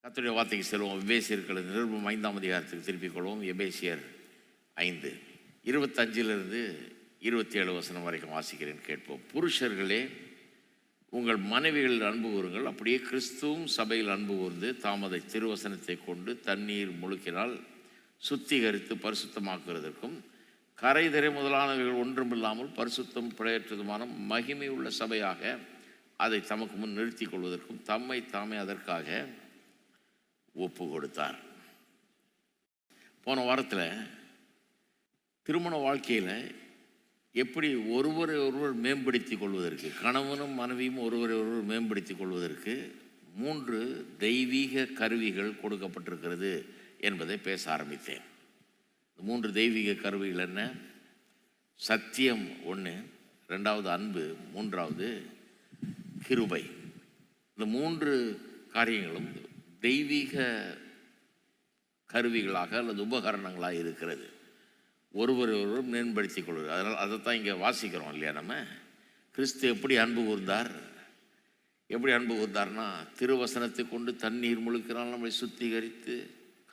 கர்த்தருடைய வார்த்தைக்கு செல்வோம். எபேசியர்கள் நிருபம் 5ஆம் அதிகாரத்துக்கு திருப்பிக் கொள்வோம். எபேசியர் 5 25 27 வசனம் வரைக்கும் வாசிக்கிறேன், கேட்போம். புருஷர்களே, உங்கள் மனைவிகளில் அன்பு கூறுங்கள், அப்படியே கிறிஸ்துவும் சபையில் அன்பு கூர்ந்து தாமதை திருவசனத்தை கொண்டு தண்ணீர் முழுக்கினால் சுத்திகரித்து பரிசுத்தமாக்குவதற்கும் கரைதரை முதலானவைகள் ஒன்றுமில்லாமல் பரிசுத்தம் பிழையற்றதுமான மகிமை உள்ள சபையாக அதை தமக்கு முன் நிறுத்தி கொள்வதற்கும் தம்மை தாமே அதற்காக ஒப்பு கொடுத்தார். போன வாரத்தில் திருமண வாழ்க்கையில் எப்படி ஒருவரை ஒருவர் மேம்படுத்தி கொள்வதற்கு, கணவனும் மனைவியும் ஒருவரை ஒருவர் மேம்படுத்தி கொள்வதற்கு 3 தெய்வீக கருவிகள் கொடுக்கப்பட்டிருக்கிறது என்பதை பேச ஆரம்பித்தேன். 3 தெய்வீக கருவிகள் என்ன? சத்தியம் 1, 2வது அன்பு, 3வது கிருபை. இந்த 3 காரியங்களும் தெய்வீக கருவிகளாக அல்லது உபகரணங்களாக இருக்கிறது. ஒருவர் மேம்படுத்தி கொள்வது. அதனால் அதைத்தான் இங்கே வாசிக்கிறோம் இல்லையா? நம்ம கிறிஸ்து எப்படி அன்பு கூர்ந்தார்? எப்படி அன்பு கூர்ந்தார்னா, திருவசனத்தை கொண்டு தண்ணீர் முழுக்கினால் நம்மை சுத்திகரித்து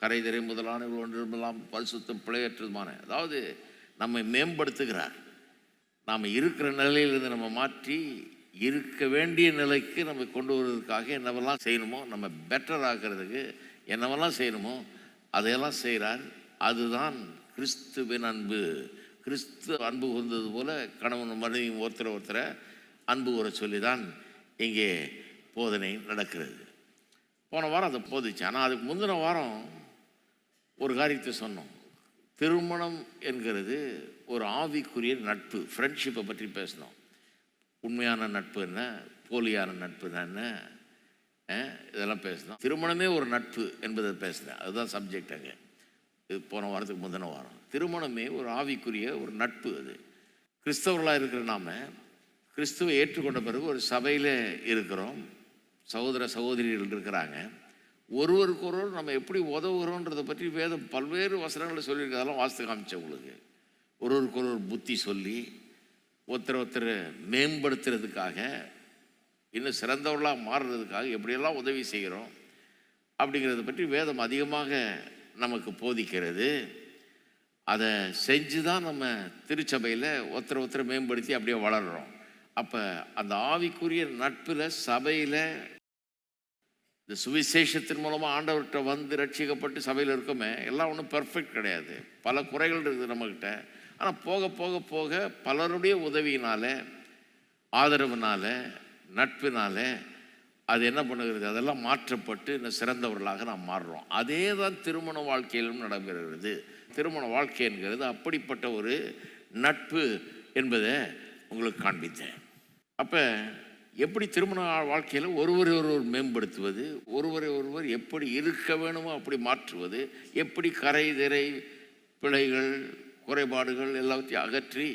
கரைதரை முதலான ஒன்றுமெல்லாம் பரிசுத்தம் பிழையற்றதுமான, அதாவது நம்மை மேம்படுத்துகிறார். நாம் இருக்கிற நிலையிலிருந்து நம்ம மாற்றி இருக்க வேண்டிய நிலைக்கு நம்ம கொண்டு வருவதற்காக என்னவெல்லாம் செய்யணுமோ, நம்ம பெட்டர் ஆகிறதுக்கு என்னவெல்லாம் செய்யணுமோ அதையெல்லாம் செய்கிறார். அதுதான் கிறிஸ்துவின் அன்பு. கிறிஸ்து அன்பு கூர்ந்தது போல கணவன் மனைவியும் ஒருத்தரை அன்பு கூற சொல்லி தான் இங்கே போதனை நடக்கிறது. போன வாரம் அதை போதிச்சு. ஆனால் அதுக்கு முந்தின வாரம் ஒரு காரியத்தை சொன்னோம். திருமணம் என்கிறது ஒரு ஆவிக்குரிய நட்பு, ஃப்ரெண்ட்ஷிப்பை பற்றி பேசினோம். உண்மையான நட்பு என்ன, போலியான நட்பு என்ன, இதெல்லாம் பேசினோம். திருமணமே ஒரு நட்பு என்பதை பேசினேன். அதுதான் சப்ஜெக்ட். அங்கே இது போன வாரத்துக்கு முந்தின வாரம். திருமணமே ஒரு ஆவிக்குரிய ஒரு நட்பு. அது கிறிஸ்தவர்களாக இருக்கிற நாம் கிறிஸ்துவை ஏற்றுக்கொண்ட பிறகு ஒரு சபையில் இருக்கிறோம், சகோதர சகோதரிகள் இருக்கிறாங்க. ஒருவருக்கொருவர் நம்ம எப்படி உதவுகிறோன்றதை பற்றி வேதம் பல்வேறு வசனங்களை சொல்லியிருக்கிறதெல்லாம் வாஸ்து காமிச்சேன் உங்களுக்கு. ஒருவருக்கொருவர் புத்தி சொல்லி ஒருத்தர் மேம்படுத்துறதுக்காக, இன்னும் சிறந்தவர்களாக மாறுறதுக்காக எப்படியெல்லாம் உதவி செய்கிறோம் அப்படிங்கிறத பற்றி வேதம் அதிகமாக நமக்கு போதிக்கிறது. அதை செஞ்சு தான் நம்ம திருச்சபையில் ஒருத்தரை மேம்படுத்தி அப்படியே வளர்கிறோம். அப்போ அந்த ஆவிக்குரிய நட்பில் சபையில் இந்த சுவிசேஷத்தின் மூலமாக ஆண்டவர்கிட்ட வந்து ரட்சிக்கப்பட்டு சபையில் இருக்கோமே, எல்லாம் ஒன்றும் பெர்ஃபெக்ட் கிடையாது. பல குறைகள் இருக்குது நம்மக்கிட்ட. ஆனால் போக போக போக பலருடைய உதவியினால், ஆதரவுனால, நட்பினால அது என்ன பண்ணுகிறது, அதெல்லாம் மாற்றப்பட்டு இன்னும் சிறந்தவர்களாக நாம் மாறுறோம். அதே தான் திருமண வாழ்க்கையிலும் நடைபெறுகிறது. திருமண வாழ்க்கை என்கிறது அப்படிப்பட்ட ஒரு நட்பு என்பதை உங்களுக்கு காண்பித்தேன். அப்போ எப்படி திருமண வாழ்க்கையில் ஒருவரை ஒருவர் மேம்படுத்துவது, ஒருவரை ஒருவர் எப்படி இருக்க வேணுமோ அப்படி மாற்றுவது, எப்படி கரை திரை பிழைகள் குறைபாடுகள் எல்லாத்தையும் அகற்றி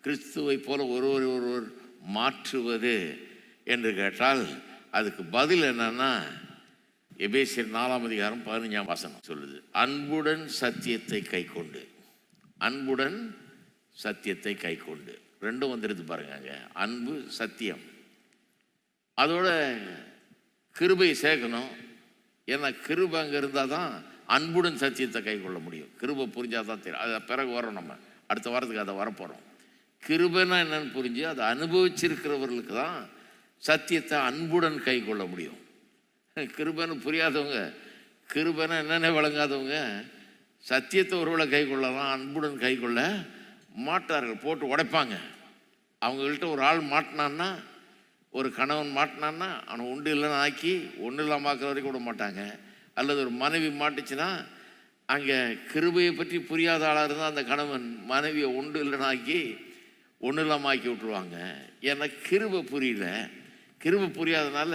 கிறிஸ்துவை போல ஒருவரை ஒருவர் மாற்றுவது என்று கேட்டால் அதுக்கு பதில் என்னன்னா, எபேசியர் 4ஆம் அதிகாரம் 15ஆம் வசனம் சொல்லுது, அன்புடன் சத்தியத்தை கை கொண்டு. அன்புடன் சத்தியத்தை கை கொண்டு ரெண்டும் வந்துடுது பாருங்க. அங்கே அன்பு, சத்தியம், அதோட கிருபை சேர்க்கணும். ஏன்னா கிருபை அங்கே இருந்தால் தான் அன்புடன் சத்தியத்தை கை கொள்ள முடியும். கிருபை புரிஞ்சால் தான் தெரியும். அதை பிறகு வரோம், நம்ம அடுத்த வாரத்துக்கு அதை வரப்போகிறோம். கிருபைனா என்னன்னு புரிஞ்சு அதை அனுபவிச்சிருக்கிறவர்களுக்கு தான் சத்தியத்தை அன்புடன் கை கொள்ள முடியும். கிருபைன்னு புரியாதவங்க, கிருபைனா என்னென்ன விளங்காதவங்க சத்தியத்தை ஒருவேளை கை கொள்ளலாம், அன்புடன் கை கொள்ள மாட்டார்கள், போட்டு உடைப்பாங்க. அவங்கள்ட்ட ஒரு ஆள் மாட்டினான்னா, ஒரு கணவன் மாட்டினான்னா அவனை உண்டு இல்லைன்னு ஆக்கி ஒன்றும் இல்லாமல் ஆக்கிற வரைக்கும் விட மாட்டாங்க. அல்லது ஒரு மனைவி மாட்டுச்சுன்னா அங்கே கிருபையை பற்றி புரியாத ஆளாக இருந்தால் அந்த கணவன் மனைவியை உண்டு இல்லைன்னு ஆக்கி ஒன்றும் இல்லாமல் ஆக்கி விட்டுருவாங்க. ஏன்னா கிருபை புரியல. கிருபை புரியாதனால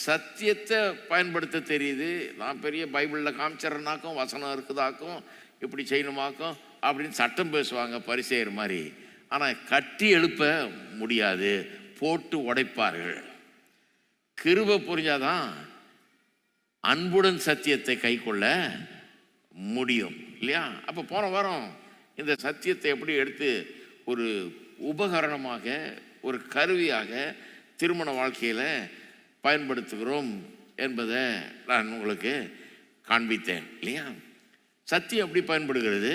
சத்தியத்தை பயன்படுத்த தெரியுது. நான் பெரிய பைபிளில் காமிச்சிடறனாக்கும், வசனம் இருக்குதாக்கும், இப்படி செய்யணுமாக்கும் அப்படின்னு சட்டம் பேசுவாங்க பரிசேயர் மாதிரி. ஆனால் கட்டி எழுப்ப முடியாது, போட்டு உடைப்பார்கள். கிருபை புரிஞ்சாதான் அன்புடன் சத்தியத்தை கை கொள்ள முடியும் இல்லையா? அப்போ போன வாரம் இந்த சத்தியத்தை எப்படி எடுத்து ஒரு உபகரணமாக, ஒரு கருவியாக திருமண வாழ்க்கையில் பயன்படுத்துகிறோம் என்பதை நான் உங்களுக்கு காண்பித்தேன் இல்லையா. சத்தியம் எப்படி பயன்படுகிறது?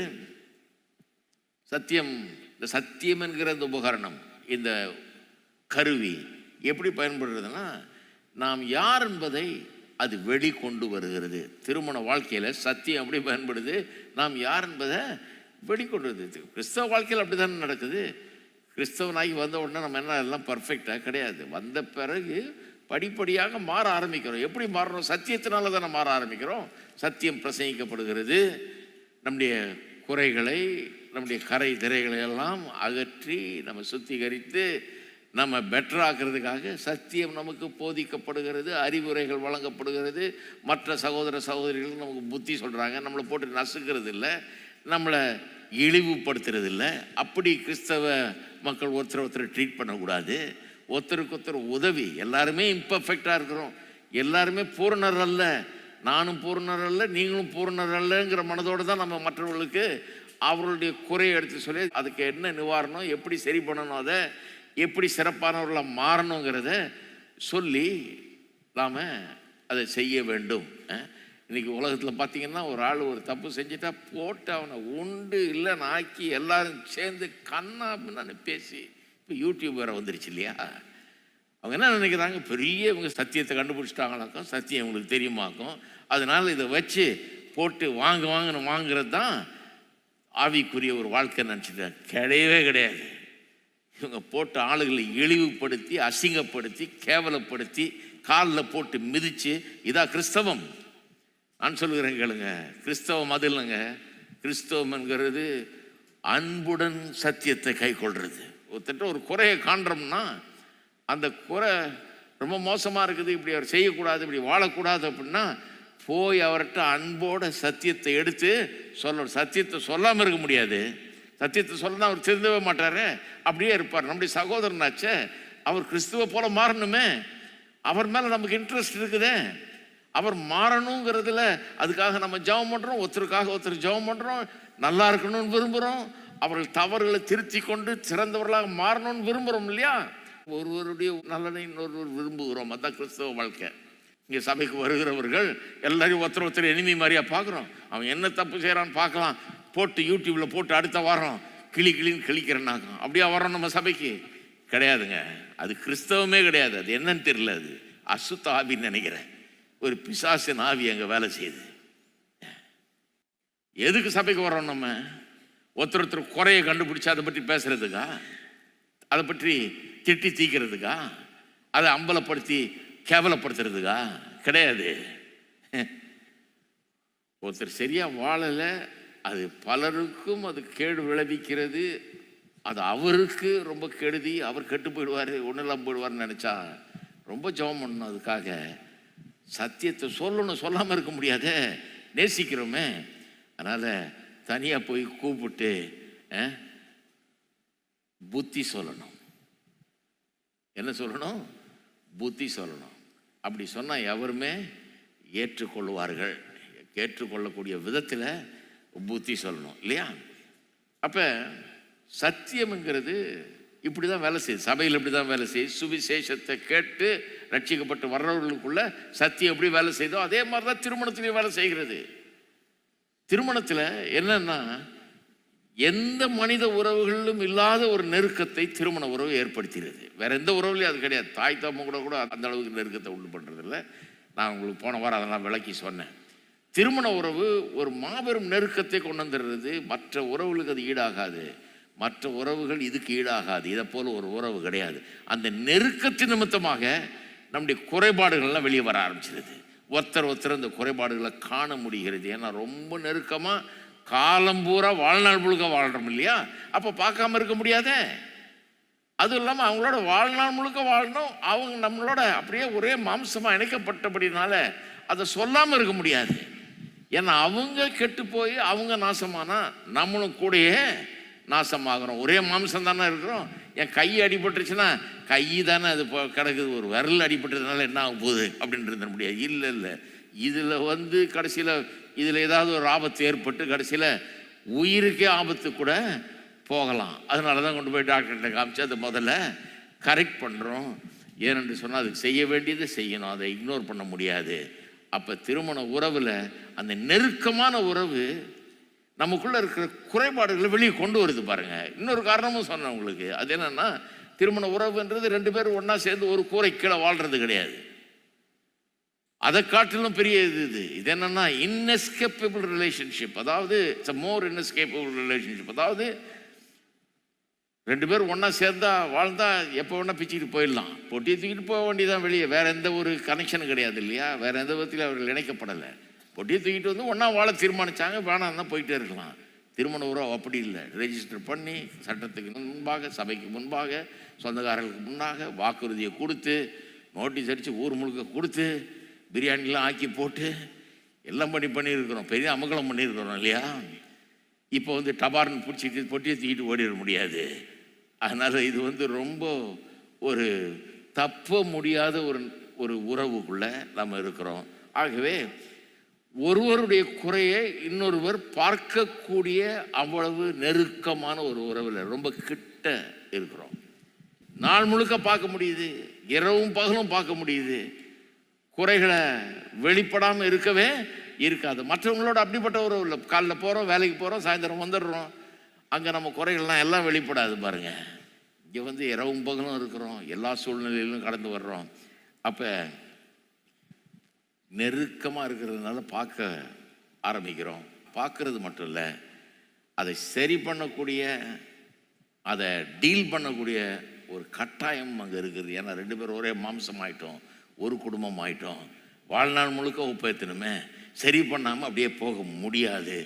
சத்தியம், இந்த சத்தியம் என்கிற இந்த உபகரணம், இந்த கருவி எப்படி பயன்படுறதுன்னா, நாம் யார் என்பதை அது வெளிக்கொண்டு வருகிறது. திருமண வாழ்க்கையில் சத்தியம் எப்படி பயன்படுது? நாம் யார் என்பதை வெளிக்கொண்டு வருது. கிறிஸ்தவ வாழ்க்கையில் அப்படி தானே நடக்குது. கிறிஸ்தவனாகி வந்த உடனே நம்ம என்ன எல்லாம் பர்ஃபெக்டாக கிடையாது. வந்த பிறகு படிப்படியாக மாற ஆரம்பிக்கிறோம். எப்படி மாறணும்? சத்தியத்தினால தானே மாற ஆரம்பிக்கிறோம். சத்தியம் பிரசங்கிக்கப்படுகிறது. நம்முடைய குறைகளை, நம்முடைய கரை திரைகளை எல்லாம் அகற்றி நம்ம சுத்திகரித்து நம்ம பெட்டராக்கிறதுக்காக சத்தியம் நமக்கு போதிக்கப்படுகிறது, அறிவுரைகள் வழங்கப்படுகிறது. மற்ற சகோதர சகோதரிகள் நமக்கு புத்தி சொல்கிறாங்க. நம்மளை போட்டு நசுக்கிறது இல்லை, நம்மளை இழிவுபடுத்துறது இல்லை. அப்படி கிறிஸ்தவ மக்கள் ஒருத்தர் ட்ரீட் பண்ணக்கூடாது. ஒருத்தருக்கு ஒருத்தர் உதவி. எல்லாருமே இம்பர்ஃபெக்டாக இருக்கிறோம், எல்லாருமே பூரணர் அல்ல. நானும் பூரணர் அல்ல, நீங்களும் பூரணர் அல்லங்கிற மனதோடு தான் நம்ம மற்றவர்களுக்கு அவர்களுடைய குறையை எடுத்து சொல்லி அதுக்கு என்ன நிவாரணம், எப்படி சரி பண்ணணும், அதை எப்படி சிறப்பானவர்களாக மாறணுங்கிறத சொல்லி நாம் அதை செய்ய வேண்டும். இன்றைக்கி உலகத்தில் பார்த்திங்கன்னா ஒரு ஆள் ஒரு தப்பு செஞ்சுட்டா போட்டு அவனை உண்டு இல்லைன்னு ஆக்கி எல்லாரும் சேர்ந்து கண்ணா அப்படின்னு பேசி, இப்போ யூடியூப் வேறு வந்துருச்சு இல்லையா. அவங்க என்ன நினைக்கிறாங்க, பெரிய இவங்க சத்தியத்தை கண்டுபிடிச்சிட்டாங்களாக்கும், சத்தியம் இவங்களுக்கு தெரியுமாக்கும், அதனால் இதை வச்சு போட்டு வாங்கன்னு வாங்குறது தான் ஆவிக்குரிய ஒரு வாழ்க்கை நினச்சிட்டாங்க. கிடையவே கிடையாது. இவங்க போட்டு ஆளுகளை இழிவுபடுத்தி, அசிங்கப்படுத்தி, கேவலப்படுத்தி, காலில் போட்டு மிதித்து, இதான் கிறிஸ்தவம். நான் சொல்லுகிறேன் கேளுங்க, கிறிஸ்தவம் அது இல்லைங்க. கிறிஸ்தவம் என்கிறது அன்புடன் சத்தியத்தை கை கொள்வது. ஒருத்தட்ட ஒரு குறையை காண்றோம்னா அந்த குறை ரொம்ப மோசமாக இருக்குது, இப்படி அவர் செய்யக்கூடாது, இப்படி வாழக்கூடாது அப்படின்னா போய் அவர்கிட்ட அன்போட சத்தியத்தை எடுத்து சொல்லணும். சத்தியத்தை சொல்லாமல் இருக்க முடியாது. சத்தியத்தை சொல்லணும், அவர் திருந்தவே மாட்டார், அப்படியே இருப்பார். நம்முடைய சகோதரனாச்சே, அவர் கிறிஸ்துவ போல மாறணுமே, அவர் மேலே நமக்கு இன்ட்ரெஸ்ட் இருக்குதே, அவர் மாறணுங்கிறதுல அதுக்காக நம்ம ஜெபம் பண்ணுறோம். ஒருத்தருக்காக ஒருத்தர் ஜெபம் பண்ணுறோம், நல்லா இருக்கணும்னு விரும்புகிறோம், அவர்கள் தவறுகளை திருத்தி கொண்டு சிறந்தவர்களாக மாறணும்னு விரும்புகிறோம் இல்லையா. ஒருவருடைய நலனை இன்னொருவர் விரும்புகிறோம். அதுதான் கிறிஸ்தவ வாழ்க்கை. இங்கே சபைக்கு வருகிறவர்கள் எல்லாரையும் ஒருத்தர் எனிமி மாதிரியா பார்க்குறோம். அவன் என்ன தப்பு செய்கிறான்னு பார்க்கலாம், போட்டு யூடியூப்பில் போட்டு அடுத்த வாரம் கிளின்னு கிழிக்கிறேன்னாக்கும். அப்படியா வரோம் நம்ம சபைக்கு? கிடையாதுங்க. அது கிறிஸ்தவமே கிடையாது. அது என்னன்னு தெரியல, அது அசுத்த ஆவின்னு நினைக்கிறேன். ஒரு பிசாசின் ஆவி அங்கே வேலை செய்யுது. எதுக்கு சபைக்கு வரோம் நம்ம? ஒருத்தர் குறையை கண்டுபிடிச்சு அதை பற்றி பேசுறதுக்கா? அதை பற்றி திட்டி தீக்கிறதுக்கா? அதை அம்பலப்படுத்தி கேவலப்படுத்துறதுக்கா? கிடையாது. ஒருத்தர் சரியா வாழலை, அது பலருக்கும் அது கேடு விளைவிக்கிறது. அது அவருக்கு ரொம்ப கெடுதி, அவர் கெட்டு போயிடுவார், ஒன்றும் இல்லாமல் போயிடுவார்னு நினச்சா ரொம்ப ஜெபம் பண்ணணும். அதுக்காக சத்தியத்தை சொல்லணும், சொல்லாமல் இருக்க முடியாத, நேசிக்கிறோமே. அதனால் தனியாக போய் கூப்பிட்டு புத்தி சொல்லணும். என்ன சொல்லணும்? புத்தி சொல்லணும். அப்படி சொன்னால் எவருமே ஏற்றுக்கொள்வார்கள். ஏற்றுக்கொள்ளக்கூடிய விதத்தில் புத்தி சொல்லணும் இல்லையா. அப்போ சத்தியம்ங்கிறது இப்படி தான் வேலை செய்யுது. சபையில் இப்படி தான் வேலை செய்யுது. சுவிசேஷத்தை கேட்டு ரட்சிக்கப்பட்டு வர்றவர்களுக்குள்ள சத்தியம் எப்படி வேலை செய்தோ அதே மாதிரி தான் திருமணத்திலையும் வேலை செய்கிறது. திருமணத்தில் என்னன்னா, எந்த மனித உறவுகளிலும் இல்லாத ஒரு நெருக்கத்தை திருமண உறவு ஏற்படுத்துகிறது. வேற எந்த உறவுலையும் அது கிடையாது. தாய் தாம கூட அந்த அளவுக்கு நெருக்கத்தை உண்டு பண்ணுறதில்ல. நான் உங்களுக்கு போன வாரம் அதெல்லாம் விளக்கி சொன்னேன். திருமண உறவு ஒரு மாபெரும் நெருக்கத்தை கொண்டு வந்துடுறது. மற்ற உறவுகளுக்கு அது ஈடாகாது. மற்ற உறவுகள் இதுக்கு ஈடாகாது. இதை போல ஒரு உறவு கிடையாது. அந்த நெருக்கத்தின் நிமித்தமாக நம்முடைய குறைபாடுகள்லாம் வெளியே வர ஆரம்பிச்சிருது. ஒருத்தர் அந்த குறைபாடுகளை காண முடிகிறது. ஏன்னா ரொம்ப நெருக்கமாக காலம் பூரா வாழ்நாள் முழுக்க வாழ்கிறோம் இல்லையா. அப்போ பார்க்காம இருக்க முடியாதே. அதுவும் இல்லாமல் அவங்களோட வாழ்நாள் முழுக்க வாழணும். அவங்க நம்மளோட அப்படியே ஒரே மாம்சமாக இணைக்கப்பட்டபடினால அதை சொல்லாமல் இருக்க முடியாது. ஏன்னா அவங்க கெட்டு போய் அவங்க நாசமானா நம்மளும் கூடயே நாசமாகறோம். ஒரே மாம்சம் தானே இருக்கிறோம். என் கை அடிபட்டுருச்சுன்னா கை தானே அது கிடக்குது, ஒரு விரல் அடிபட்டதுனால என்ன ஆக போகுது அப்படின்னு இருந்த முடியாது. இல்லை இதில் கடைசியில் இதில் ஏதாவது ஒரு ஆபத்து ஏற்பட்டு கடைசியில் உயிருக்கே ஆபத்து கூட போகலாம். அதனால தான் கொண்டு போய் டாக்டர்கிட்ட காமிச்சு அதை முதல்ல கரெக்ட் பண்ணுறோம். ஏனென்று சொன்னால் அதுக்கு செய்ய வேண்டியதை செய்யணும், அதை இக்னோர் பண்ண முடியாது. அப்போ திருமண உறவில் அந்த நெருக்கமான உறவு நமக்குள்ளே இருக்கிற குறைபாடுகளை வெளியே கொண்டு வருது பாருங்கள். இன்னொரு காரணமும் சொன்னேன் உங்களுக்கு. அது என்னென்னா, திருமண உறவுன்றது 2 பேரும் ஒன்றா சேர்ந்து ஒரு கூரை கீழே வாழ்கிறது கிடையாது. அதை காட்டிலும் பெரிய இது என்னென்னா இன்எஸ்கேப்பபிள் ரிலேஷன்ஷிப். அதாவது இட்ஸ் மோர் இன்எஸ்கேப்பபிள் ரிலேஷன்ஷிப். அதாவது 2 பேரும் ஒன்றா சேர்ந்தா வாழ்ந்தா எப்போ வேணால் பிச்சுக்கிட்டு போயிடலாம், பொட்டியை தூக்கிட்டு போக வேண்டியதான் வெளியே. வேறு எந்த ஒரு கனெக்ஷனும் கிடையாது இல்லையா? வேறு எந்த விதத்தில் அவர்கள் இணைக்கப்படலை. பொட்டியை தூக்கிட்டு வந்து ஒன்றா வாழ தீர்மானித்தாங்க, வேணாம் தான் போயிட்டே இருக்கலாம். திருமண உறவு அப்படி இல்லை. ரெஜிஸ்டர் பண்ணி சட்டத்துக்கு முன்பாக, சபைக்கு முன்பாக, சொந்தக்காரர்களுக்கு முன்னாக வாக்குறுதியை கொடுத்து, நோட்டீஸ் அடித்து ஊர் முழுக்க கொடுத்து, பிரியாணிலாம் ஆக்கி போட்டு எல்லாம் பண்ணியிருக்கிறோம். பெரிய அமங்கலம் பண்ணியிருக்கிறோம் இல்லையா? இப்போ வந்து டபார்னு பிடிச்சிட்டு பொட்டியை தூக்கிட்டு ஓடிட முடியாது. அதனால் இது ரொம்ப ஒரு தப்ப முடியாத ஒரு உறவுக்குள்ளே நம்ம இருக்கிறோம். ஆகவே ஒருவருடைய குறையை இன்னொருவர் பார்க்கக்கூடிய அவ்வளவு நெருக்கமான ஒரு உறவில் ரொம்ப கிட்ட இருக்கிறோம். நாள் முழுக்க பார்க்க முடியுது, இரவும் பகலும் பார்க்க முடியுது. குறைகளை வெளிப்படாமல் இருக்கவே இருக்காது. மற்றவங்களோட அப்படிப்பட்ட உறவு இல்லை. காலைல போகிறோம், வேலைக்கு போகிறோம், சாயந்தரம் வந்துடுறோம். அங்கே நம்ம குறைகள்லாம் எல்லாம் வெளிப்படாது பாருங்கள். இங்கே இரவும் பகலும் இருக்கிறோம், எல்லா சூழ்நிலையிலும் கடந்து வர்றோம். அப்போ நெருக்கமாக இருக்கிறதுனால பார்க்க ஆரம்பிக்கிறோம். பார்க்கறது மட்டும் இல்லை, அதை சரி பண்ணக்கூடிய, அதை டீல் பண்ணக்கூடிய ஒரு கட்டாயம் அங்கே இருக்குது. ஏன்னா 2 பேரும் ஒரே மாம்சம் ஆகிட்டோம், ஒரு குடும்பம் ஆகிட்டோம். வாழ்நாள் முழுக்க ஒப்பேற்றணுமே, சரி பண்ணாமல் அப்படியே போக முடியாது.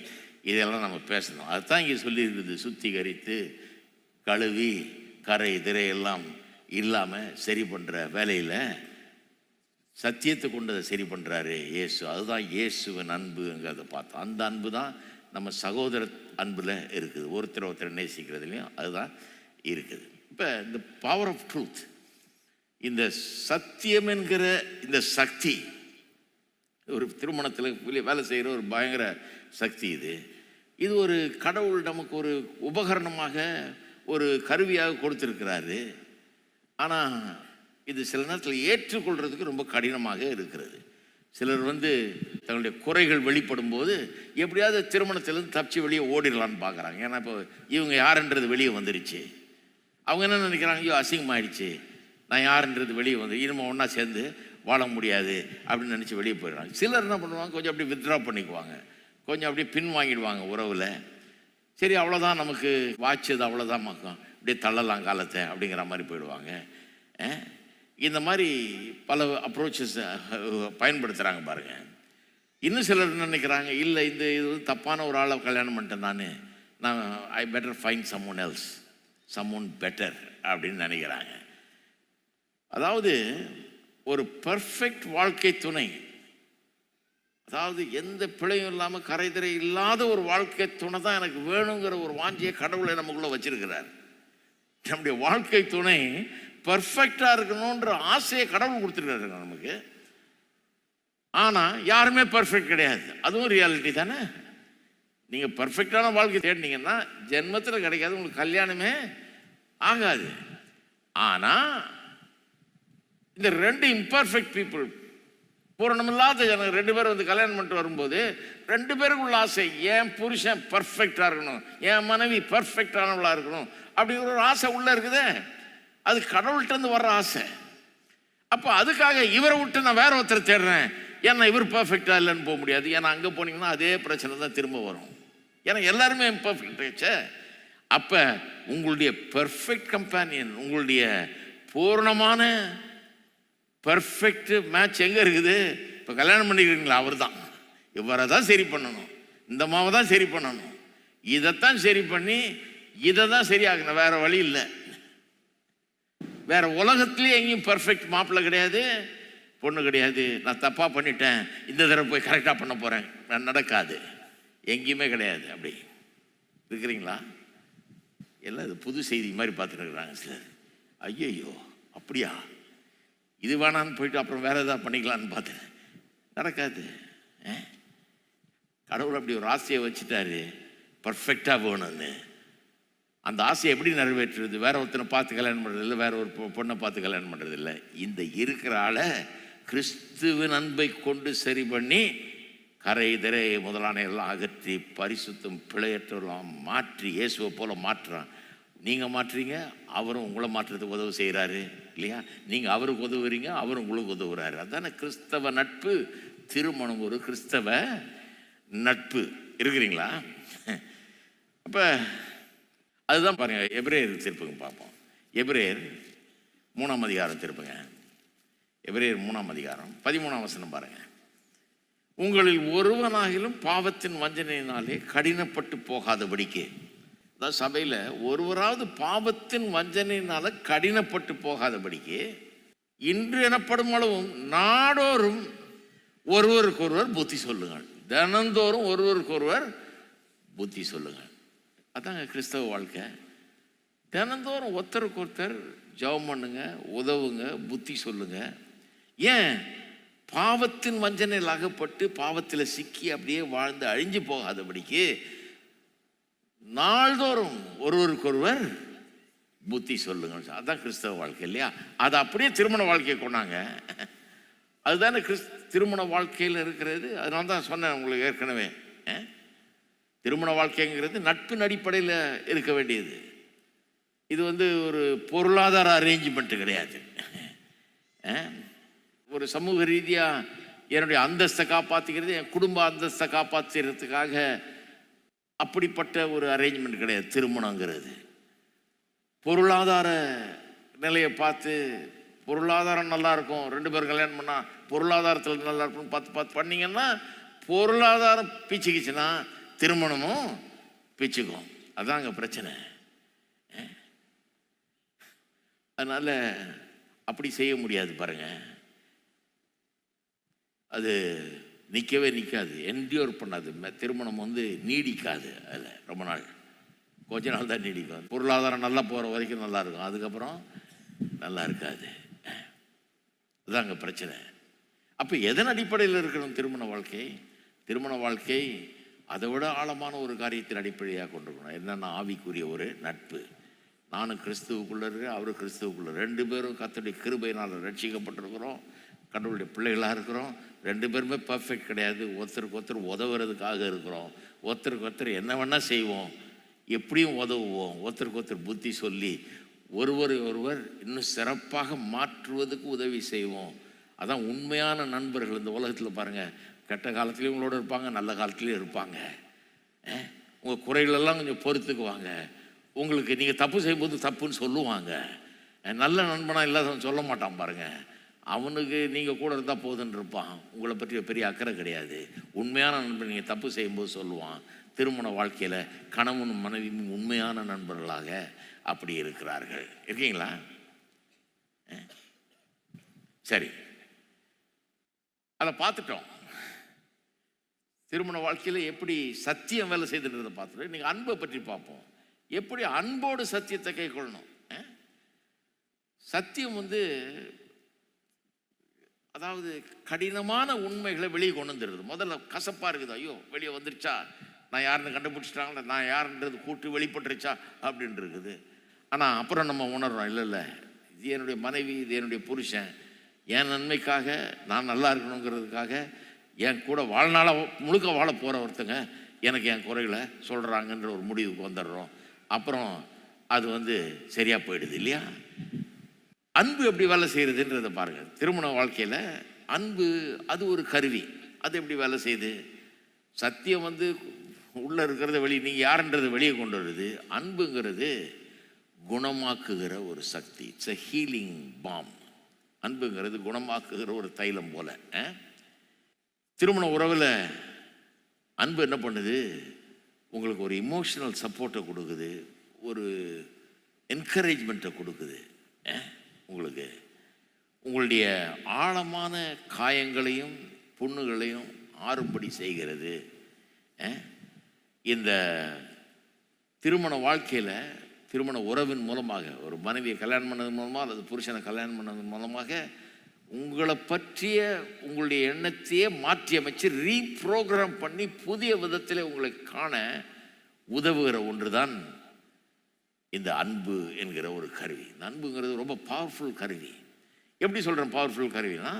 இதெல்லாம் நம்ம பேசணும். அதுதான் இங்கே சொல்லியிருக்குது. சுத்திகரித்து கழுவி கரை திரையெல்லாம் இல்லாமல் சரி பண்ணுற வேலையில் சத்தியத்தை கொண்டு அதை சரி பண்ணுறாரு இயேசு. அதுதான் இயேசுவின் அன்புங்கிறத பார்த்தோம். அந்த அன்பு தான் நம்ம சகோதர அன்பில் இருக்குது. ஒருத்தரை நேசிக்கிறதுலையும் அதுதான் இருக்குது. இப்போ இந்த பவர் ஆஃப் ட்ரூத், இந்த சத்தியம் என்கிற இந்த சக்தி ஒரு திருமணத்தில் வேலை செய்கிற ஒரு பயங்கர சக்தி. இது ஒரு கடவுள் நமக்கு ஒரு உபகரணமாக, ஒரு கருவியாக கொடுத்துருக்கிறாரு. ஆனால் இது சில நேரத்தில் ஏற்றுக்கொள்கிறதுக்கு ரொம்ப கடினமாக இருக்கிறது. சிலர் தங்களுடைய குறைகள் வெளிப்படும் போது எப்படியாவது திருமணத்திலேருந்து தப்பிச்சு வெளியே ஓடிடலான்னு பார்க்குறாங்க. ஏன்னா இப்போ இவங்க யாருன்றது வெளியே வந்துருச்சு. அவங்க என்ன நினைக்கிறாங்க, ஐயோ அசிங்கமாயிடுச்சு, நான் யாருன்றது வெளியே வந்து இனிமே ஒன்றா சேர்ந்து வாழ முடியாது அப்படின்னு நினச்சி வெளியே போயிடுறாங்க. சிலர் என்ன பண்ணுவாங்க, கொஞ்சம் அப்படியே வித்ட்ரா பண்ணிக்குவாங்க, கொஞ்சம் அப்படியே பின் வாங்கிடுவாங்க உறவில். சரி அவ்வளோதான், நமக்கு வாய்ச்சது அவ்வளோதான், மக்கள் அப்படியே தள்ளலாம் காலத்தை அப்படிங்கிற மாதிரி போயிடுவாங்க. இந்த மாதிரி பல அப்ரோச்சஸ் பயன்படுத்துகிறாங்க பாருங்கள். இன்னும் சிலர் நினைக்கிறாங்க, இல்லை இது தப்பான ஒரு ஆளை கல்யாணம் பண்ணிட்டேன், நான் ஐ பெட்டர் ஃபைண்ட் சம்மோன் எல்ஸ், சம்மோன் பெட்டர் அப்படின்னு நினைக்கிறாங்க. அதாவது ஒரு பர்ஃபெக்ட் வாழ்க்கை துணை, அதாவது எந்த பிழையும் இல்லாமல் கரைதிரை இல்லாத ஒரு வாழ்க்கை துணை தான் எனக்கு வேணுங்கிற ஒரு வாஞ்சியை கடவுளை நமக்குள்ளே வச்சிருக்கிறார். நம்முடைய வாழ்க்கை துணை பர்ஃபெக்டாக இருக்கணுன்ற ஆசையை கடவுள் கொடுத்துருக்காரு நமக்கு. ஆனால் யாருமே பர்ஃபெக்ட் கிடையாது, அதுவும் ரியாலிட்டி தானே. நீங்கள் பர்ஃபெக்டான வாழ்க்கை தேடினீங்கன்னா ஜென்மத்தில் கிடைக்காது, உங்களுக்கு கல்யாணமே ஆகாது. ஆனால் இந்த 2 இம்பர்ஃபெக்ட் பீப்புள், பூரணமில்லாத ஜனங்க 2 பேர் கல்யாணம் பண்ணிட்டு வரும்போது 2 பேருக்குள்ள ஆசை, என் புருஷன் பர்ஃபெக்டாக இருக்கணும், என் மனைவி பர்ஃபெக்டானவளாக இருக்கணும் அப்படிங்கிற ஒரு ஆசை உள்ளே இருக்குது. அது கடவுள்கிட்டருந்து வர்ற ஆசை. அப்போ அதுக்காக இவரை விட்டு நான் வேற ஒருத்தரை தேடுறேன், ஏன்னா இவர் பர்ஃபெக்டாக இல்லைன்னு போக முடியாது. ஏன்னா அங்கே போனீங்கன்னா அதே பிரச்சனை தான் திரும்ப வரும். ஏன்னா எல்லாருமே இம்பர்ஃபெக்ட் ஆச்சே. அப்போ உங்களுடைய பர்ஃபெக்ட் கம்பேனியன், உங்களுடைய பூர்ணமான பர்ஃபெக்ட் மேட்ச் எங்கே இருக்குது? இப்போ கல்யாணம் பண்ணிக்கிறீங்களா, அவர் தான். இவரை தான் சரி பண்ணணும், இந்த மாவை தான் சரி பண்ணணும், இதைத்தான் சரி பண்ணி இதை தான் சரியாகணும், வேற வழி இல்லை. வேற உலகத்துலேயே எங்கேயும் பர்ஃபெக்ட் மாப்பிள்ளை கிடையாது, பொண்ணு கிடையாது. நான் தப்பாக பண்ணிட்டேன், இந்த தடவை போய் கரெக்டாக பண்ண போகிறேன், நடக்காது, எங்கேயுமே கிடையாது. அப்படி இருக்கிறீங்களா? எல்லாம் இது புது செய்தி மாதிரி பார்த்துட்டு இருக்கிறாங்க சிலர். ஐயோ அப்படியா, இது வேணான்னு போயிட்டு அப்புறம் வேற ஏதாவது பண்ணிக்கலான்னு பார்த்தேன், நடக்காது. கடவுள் அப்படி ஒரு ஆசையை வச்சுட்டாரு, பர்ஃபெக்டாக போகணும்னு. அந்த ஆசையை எப்படி நிறைவேற்றுறது? வேற ஒருத்தனை பார்த்து கல்யாணம் பண்ணுறது இல்லை, வேற ஒரு பொண்ணை பார்த்து கல்யாணம் பண்ணுறது இல்லை. இந்த இருக்கிற ஆளை கிறிஸ்துவின் அன்பை கொண்டு சரி பண்ணி கரை திரை முதலான எல்லாம் அகற்றி பரிசுத்தம் பிழையற்றெல்லாம் மாற்றி இயேசுவை போல மாற்றுறான். நீங்கள் மாற்றுறீங்க, அவரும் உங்களை மாற்றுறதுக்கு உதவு செய்கிறாரு இல்லையா? நீங்கள் அவருக்கு உதவுறீங்க, அவரும் உங்களுக்கு உதவுறாரு. அதுதானே கிறிஸ்தவ நட்பு. திருமணம் ஒரு கிறிஸ்தவ நட்பு. இருக்கிறீங்களா? அப்போ அதுதான் பாருங்க. எபிரேயர் திருப்புங்க பார்ப்போம். எபிரேயர் 3ஆம் அதிகாரம் திருப்புங்க. எபிரேயர் 3ஆம் அதிகாரம் 13ஆம் வசனம் பாருங்க. உங்களில் ஒருவனாகிலும் பாவத்தின் வஞ்சனையினாலே கடினப்பட்டு போகாதபடிக்கு, அதாவது சபையில் ஒருவராவது பாவத்தின் வஞ்சனையினால கடினப்பட்டு போகாதபடிக்கு இன்று எனப்படும் அளவும் நாடோறும் ஒருவருக்கொருவர் புத்தி சொல்லுங்கள். தினந்தோறும் ஒருவருக்கொருவர் புத்தி சொல்லுங்கள். அதாங்க கிறிஸ்தவ வாழ்க்கை. தினந்தோறும் ஒருத்தருக்கு ஒருத்தர் ஜெபம் பண்ணுங்க, உதவுங்க, புத்தி சொல்லுங்க. ஏன்? பாவத்தின் வஞ்சனையில் அகப்பட்டு பாவத்தில் சிக்கி அப்படியே வாழ்ந்து அழிஞ்சு போகாதபடிக்கு நாள்தோறும் ஒருவருக்கொருவர் புத்தி சொல்லுங்க. அதுதான் கிறிஸ்தவ வாழ்க்கை இல்லையா? அதை அப்படியே திருமண வாழ்க்கையை கொண்டாங்க. அதுதானே திருமண வாழ்க்கையில் இருக்கிறது. அதனால தான் சொன்னேன் உங்களுக்கு ஏற்கனவே, திருமண வாழ்க்கைங்கிறது நட்பின் அடிப்படையில் இருக்க வேண்டியது. இது ஒரு பொருளாதார அரேஞ்ச்மெண்ட் கிடையாது. ஒரு சமூக ரீதியாக என்னுடைய அந்தஸ்தை காப்பாற்றிக்கிறது, என் குடும்ப அந்தஸ்தை காப்பாற்றுறதுக்காக அப்படிப்பட்ட ஒரு அரேஞ்ச்மெண்ட் கிடையாது திருமணங்கிறது. பொருளாதார நிலையை பார்த்து, பொருளாதாரம் நல்லா இருக்கும், 2 பேர் கல்யாணம் பண்ணால் பொருளாதாரத்தில் நல்லா இருக்கும்னு பார்த்து பண்ணிங்கன்னா பொருளாதாரம் பிச்சுக்கிச்சுன்னா திருமணமும் பிச்சுக்கும். அதான் அங்கே பிரச்சனை. அதனால் அப்படி செய்ய முடியாது பாருங்க. அது நிற்கவே நிற்காது, என்டியூர் பண்ணாது. திருமணம் நீடிக்காது. அதில் ரொம்ப நாள், கொஞ்ச நாள் தான் நீடிக்கும். பொருளாதாரம் நல்லா போகிற வரைக்கும் நல்லா இருக்கும், அதுக்கப்புறம் நல்லா இருக்காது. அதுதான் அங்கே பிரச்சனை. அப்போ எதன் அடிப்படையில் இருக்கணும் திருமண வாழ்க்கை? திருமண வாழ்க்கை அதை விட ஆழமான ஒரு காரியத்தின் அடிப்படையாக கொண்டிருக்கணும். என்னென்னா ஆவிக்குரிய ஒரு நட்பு. நானும் கிறிஸ்துவுக்குள்ளே இருக்கேன், அவரும் கிறிஸ்துவுக்குள்ளே, 2 பேரும் கர்த்தருடைய கிருபையினால் ரட்சிக்கப்பட்டிருக்கிறோம், கடவுளுடைய பிள்ளைகளாக இருக்கிறோம். 2 பேருமே பர்ஃபெக்ட் கிடையாது. ஒருத்தருக்கு ஒருத்தர் உதவுறதுக்காக இருக்கிறோம். ஒருத்தருக்கு ஒருத்தர் என்ன வேணால் செய்வோம், எப்படியும் உதவுவோம். ஒருத்தருக்கு ஒருத்தர் புத்தி சொல்லி ஒருவர் இன்னும் சிறப்பாக மாற்றுவதுக்கு உதவி செய்வோம். அதான் உண்மையான நண்பர்கள். இந்த உலகத்தில் பாருங்கள், கெட்ட காலத்துலேயும் உங்களோட இருப்பாங்க, நல்ல காலத்துலேயும் இருப்பாங்க. உங்கள் குறைகளெல்லாம் கொஞ்சம் பொறுத்துக்குவாங்க. உங்களுக்கு நீங்கள் தப்பு செய்யும்போது தப்புன்னு சொல்லுவாங்க. நல்ல நண்பனாக இல்லாதவன் சொல்ல மாட்டான் பாருங்கள். அவனுக்கு நீங்கள் கூட இருந்தால் போதுன்னு இருப்பான். உங்களை பற்றி பெரிய அக்கறை கிடையாது. உண்மையான நண்பன் நீங்கள் தப்பு செய்யும்போது சொல்லுவான். திருமண வாழ்க்கையில் கணவனும் மனைவியும் உண்மையான நண்பர்களாக அப்படி இருக்கிறார்கள். இருக்கீங்களா? சரி, அதை பார்த்துட்டோம். திருமண வாழ்க்கையில் எப்படி சத்தியம் வேலை செய்துன்றதை பார்த்துட்டு இன்னைக்கு அன்பை பற்றி பார்ப்போம். எப்படி அன்போடு சத்தியத்தை கை கொள்ளணும். சத்தியம் அதாவது கடினமான உண்மைகளை வெளியே கொண்டு வந்துடுது. முதல்ல கசப்பாக இருக்குது, ஐயோ வெளியே வந்துருச்சா, நான் யாருன்னு கண்டுபிடிச்சிட்டாங்களா, நான் யாருன்றது கூட்டு வெளிப்பட்டுருச்சா அப்படின்னு இருக்குது. ஆனால் அப்புறம் நம்ம உணர்றோம், இல்லை இது என்னுடைய மனைவி, இது என்னுடைய புருஷன், என் நன்மைக்காக, நான் நல்லா இருக்கணுங்கிறதுக்காக என் கூட வாழ்நாள முழுக்க வாழ போகிற ஒருத்தங்க எனக்கு என் குறைகளை சொல்கிறாங்கன்ற ஒரு முடிவுக்கு வந்துடுறோம். அப்புறம் அது சரியாக போயிடுது இல்லையா? அன்பு எப்படி வேலை செய்கிறதுன்றதை பாருங்கள். திருமண வாழ்க்கையில் அன்பு அது ஒரு கருவி. அது எப்படி வேலை செய்யுது? சத்தியம் உள்ளே இருக்கிறத வெளியே, நீங்கள் யாருன்றதை வெளியே கொண்டு வருது. அன்புங்கிறது குணமாக்குகிற ஒரு சக்தி. It's a healing balm. அன்புங்கிறது குணமாக்குகிற ஒரு தைலம் போல. திருமண உறவில் அன்பு என்ன பண்ணுது? உங்களுக்கு ஒரு இமோஷனல் சப்போர்ட்டை கொடுக்குது, ஒரு என்கரேஜ்மெண்ட்டை கொடுக்குது. உங்களுக்கு உங்களுடைய ஆழமான காயங்களையும் புண்ணுகளையும் ஆறும்படி செய்கிறது. இந்த திருமண வாழ்க்கையில் திருமண உறவின் மூலமாக, ஒரு மனைவியை கல்யாணம் பண்ணது மூலமாக அல்லது புருஷனை கல்யாணம் பண்ணது மூலமாக உங்களை பற்றிய உங்களுடைய எண்ணத்தையே மாற்றி அமைச்சு ரீப்ரோக்ராம் பண்ணி புதிய விதத்தில் உங்களை காண உதவுகிற ஒன்று தான் இந்த அன்பு என்கிற ஒரு கருவி. இந்த அன்புங்கிறது ரொம்ப பவர்ஃபுல் கருவி. எப்படி சொல்கிறேன் பவர்ஃபுல் கருவினா,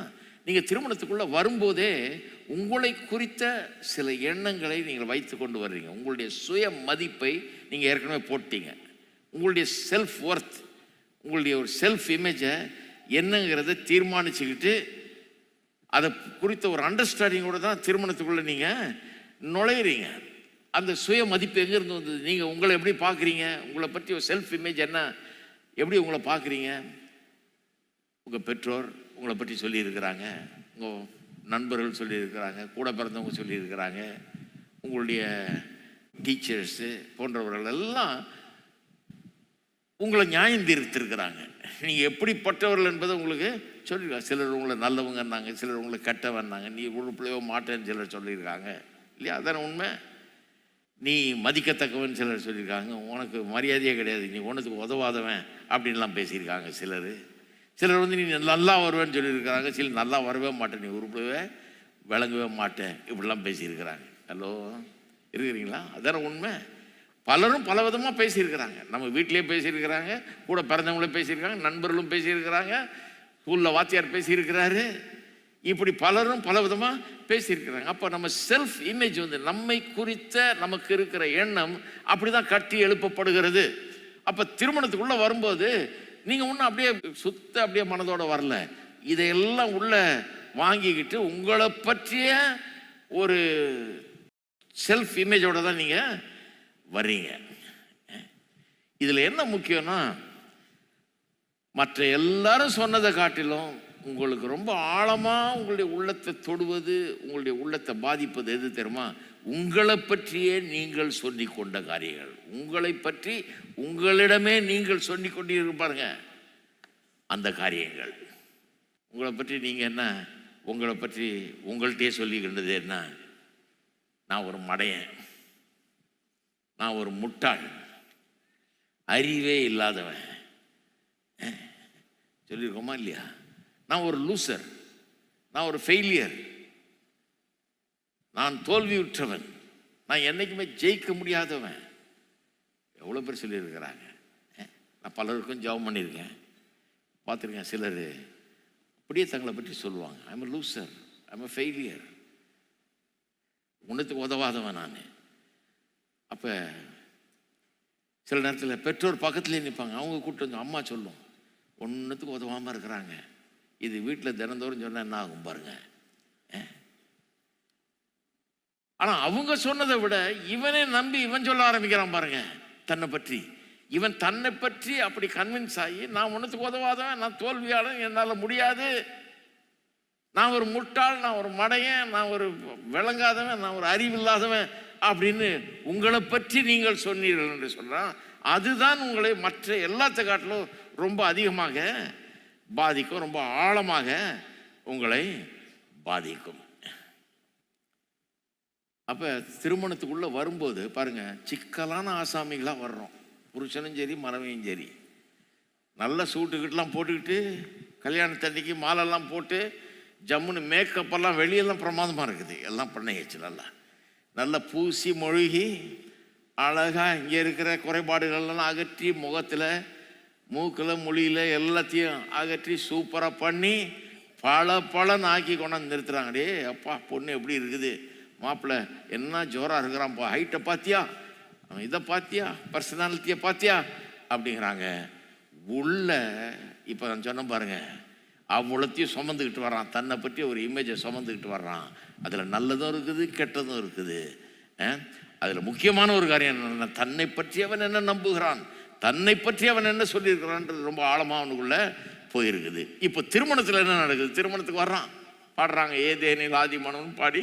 நீங்கள் திருமணத்துக்குள்ளே வரும்போதே உங்களை குறித்த சில எண்ணங்களை நீங்கள் வைத்து கொண்டு வர்றீங்க. உங்களுடைய சுய மதிப்பை நீங்கள் ஏற்கனவே போட்டீங்க. உங்களுடைய செல்ஃப் ஒர்த், உங்களுடைய ஒரு செல்ஃப் இமேஜை என்னங்கிறத தீர்மானிச்சுக்கிட்டு அதை குறித்த ஒரு அண்டர்ஸ்டாண்டிங்கோடு தான் திருமணத்துக்குள்ளே நீங்கள் நுழையிறீங்க. அந்த சுய மதிப்பு எங்கேருந்து வந்தது? நீங்கள் உங்களை எப்படி பார்க்குறீங்க? உங்களை பற்றி ஒரு செல்ஃப் இமேஜ் என்ன, எப்படி உங்களை பார்க்குறீங்க? உங்கள் பெற்றோர் உங்களை பற்றி சொல்லியிருக்கிறாங்க, உங்கள் நண்பர்கள் சொல்லியிருக்கிறாங்க, கூட பிறந்தவங்க சொல்லியிருக்கிறாங்க, உங்களுடைய டீச்சர்ஸு போன்றவர்கள் எல்லாம் உங்களை நியாயம் தீர்த்திருக்கிறாங்க. நீங்கள் எப்படிப்பட்டவர்கள் என்பதை உங்களுக்கு சொல்லியிருக்காங்க. சிலர் உங்களை நல்லவங்கன்னாங்க, சிலர் உங்களை கெட்டவன்னாங்க, நீ உழுப்பிலையோ மாட்டேன்னு சிலர் சொல்லியிருக்காங்க இல்லையா? அதான உண்மை. நீ மதிக்கத்தக்கவன் சிலர் சொல்லியிருக்காங்க, உனக்கு மரியாதையே கிடையாது, நீ ஒன்றுத்துக்கு உதவாதவன் அப்படின்லாம் பேசியிருக்காங்க சிலர். சிலர் வந்து நீ நல்லா வருவேன்னு சொல்லியிருக்கிறாங்க, சிலர் நல்லா வரவே மாட்டேன், நீ உருப்படவே விளங்கவே மாட்டேன் இப்படிலாம் பேசியிருக்கிறாங்க. ஹலோ, இருக்கிறீங்களா? அதான உண்மை. பலரும் பல விதமாக பேசியிருக்கிறாங்க. நம்ம வீட்டிலே பேசியிருக்கிறாங்க, கூட பிறந்தவங்களே பேசியிருக்காங்க, நண்பர்களும் பேசியிருக்கிறாங்க, ஸ்கூலில் வாத்தியார் பேசியிருக்கிறாரு, இப்படி பலரும் பல விதமாக பேசியிருக்கிறாங்க. அப்போ நம்ம செல்ஃப் இமேஜ் வந்து நம்மை குறித்த நமக்கு இருக்கிற எண்ணம் அப்படி தான் கட்டி எழுப்பப்படுகிறது. அப்போ திருமணத்துக்குள்ளே வரும்போது நீங்கள் ஒன்றும் அப்படியே அப்படியே மனதோடு வரல, இதையெல்லாம் உள்ள வாங்கிக்கிட்டு உங்களை பற்றிய ஒரு செல்ஃப் இமேஜோடு தான் நீங்கள் வர்றீங்க. இதில் என்ன முக்கியம்னா, மற்ற எல்லாரும் சொன்னதை காட்டிலும் உங்களுக்கு ரொம்ப ஆழமாக உங்களுடைய உள்ளத்தை தொடுவது, உங்களுடைய உள்ளத்தை பாதிப்பது எது தெரியுமா? உங்களை பற்றியே நீங்கள் சொல்லி கொண்ட காரியங்கள், உங்களை பற்றி உங்களிடமே நீங்கள் சொல்லி கொண்டு இருப்பாருங்க அந்த காரியங்கள். உங்களை பற்றி நீங்கள் என்ன, உங்களை பற்றி உங்கள்கிட்டயே சொல்லிக்கின்றது என்ன? நான் ஒரு மடையன், நான் ஒரு முட்டாள், அறிவே இல்லாதவன் சொல்லியிருக்கோமா இல்லையா? நான் ஒரு லூசர், நான் ஒரு ஃபெயிலியர், நான் தோல்வியுற்றவன், நான் என்றைக்குமே ஜெயிக்க முடியாதவன், எவ்வளோ பேர் சொல்லியிருக்கிறாங்க. நான் பலருக்கும் ஜெபம் பண்ணியிருக்கேன், பார்த்துருக்கேன். சிலர் அப்படியே தங்களை பற்றி சொல்லுவாங்க, I'm a loser, I'm a failure, ஒன்றுத்துக்கு உதவாதவன் நான். அப்போ சில நேரத்தில் பெற்றோர் பக்கத்துலேயே நிற்பாங்க, அவங்க கூப்பிட்டு வந்து அம்மா சொல்லும், ஒன்றுத்துக்கு உதவாமல் இருக்கிறாங்க, இது வீட்டில் தினந்தோறும் சொன்னால் என்ன ஆகும் பாருங்க. ஆனால் அவங்க சொன்னதை விட இவனே நம்பி இவன் சொல்ல ஆரம்பிக்கிறான் பாருங்க தன்னை பற்றி. இவன் தன்னை பற்றி அப்படி கன்வின்ஸ் ஆகி, நான் ஒன்றுத்துக்கு உதவாதவன், நான் தோல்வியாளன், என்னால் முடியாது, நான் ஒரு முட்டாள், நான் ஒரு மடையன், நான் ஒரு விளங்காதவன், நான் ஒரு அறிவில்லாதவன் அப்படின்னு உங்களை பற்றி நீங்கள் சொன்னீர்கள் என்று சொன்னால், அதுதான் உங்களை மற்ற எல்லாத்த காட்டிலும் ரொம்ப அதிகமாக பாதிக்கும், ரொம்ப ஆழமாக உங்களை பாதிக்கும். அப்போ திருமணத்துக்குள்ளே வரும்போது பாருங்க, சிக்கலான ஆசாமிகளாக வர்றோம். புருஷனும் சரி மனைவியும் சரி, நல்ல சூட்டுக்கிட்டலாம் போட்டுக்கிட்டு கல்யாணத்தன்னைக்கு மாலெல்லாம் போட்டு ஜம்முன்னு மேக்கப்பெல்லாம் வெளியெல்லாம் பிரமாதமாக இருக்குது, எல்லாம் பண்ணியாச்சு. நல்லா பூசி மொழுகி அழகாக இங்கே இருக்கிற குறைபாடுகள்லாம் அகற்றி, முகத்தில் மூக்கில் மொழியில் எல்லாத்தையும் அகற்றி சூப்பராக பண்ணி பல ஆக்கி கொண்டாந்து நிறுத்துறாங்க. டே அப்பா, பொண்ணு எப்படி இருக்குது, மாப்பிள்ளை என்ன ஜோராக இருக்கிறான்ப்பா, ஹைட்டை பார்த்தியா, இதை பார்த்தியா, பர்சனாலிட்டியை பார்த்தியா அப்படிங்கிறாங்க. உள்ள இப்போ நான் சொன்ன பாருங்க, அவ்வளோத்தையும் சுமந்துக்கிட்டு வர்றான், தன்னை பற்றி ஒரு இமேஜை சுமந்துக்கிட்டு வர்றான். அதில் நல்லதும் இருக்குது, கெட்டதும் இருக்குது. அதில் முக்கியமான ஒரு காரியம் என்னென்னா, தன்னை பற்றி அவன் என்ன நம்புகிறான், தன்னை பற்றி அவன் என்ன சொல்லியிருக்கிறான்றது ரொம்ப ஆழமாக அவனுக்குள்ள போயிருக்குது. இப்போ திருமணத்தில் என்ன நடக்குது? திருமணத்துக்கு வர்றான், பாடுறாங்க, ஏதேனில் ஆதிமனம்னு பாடி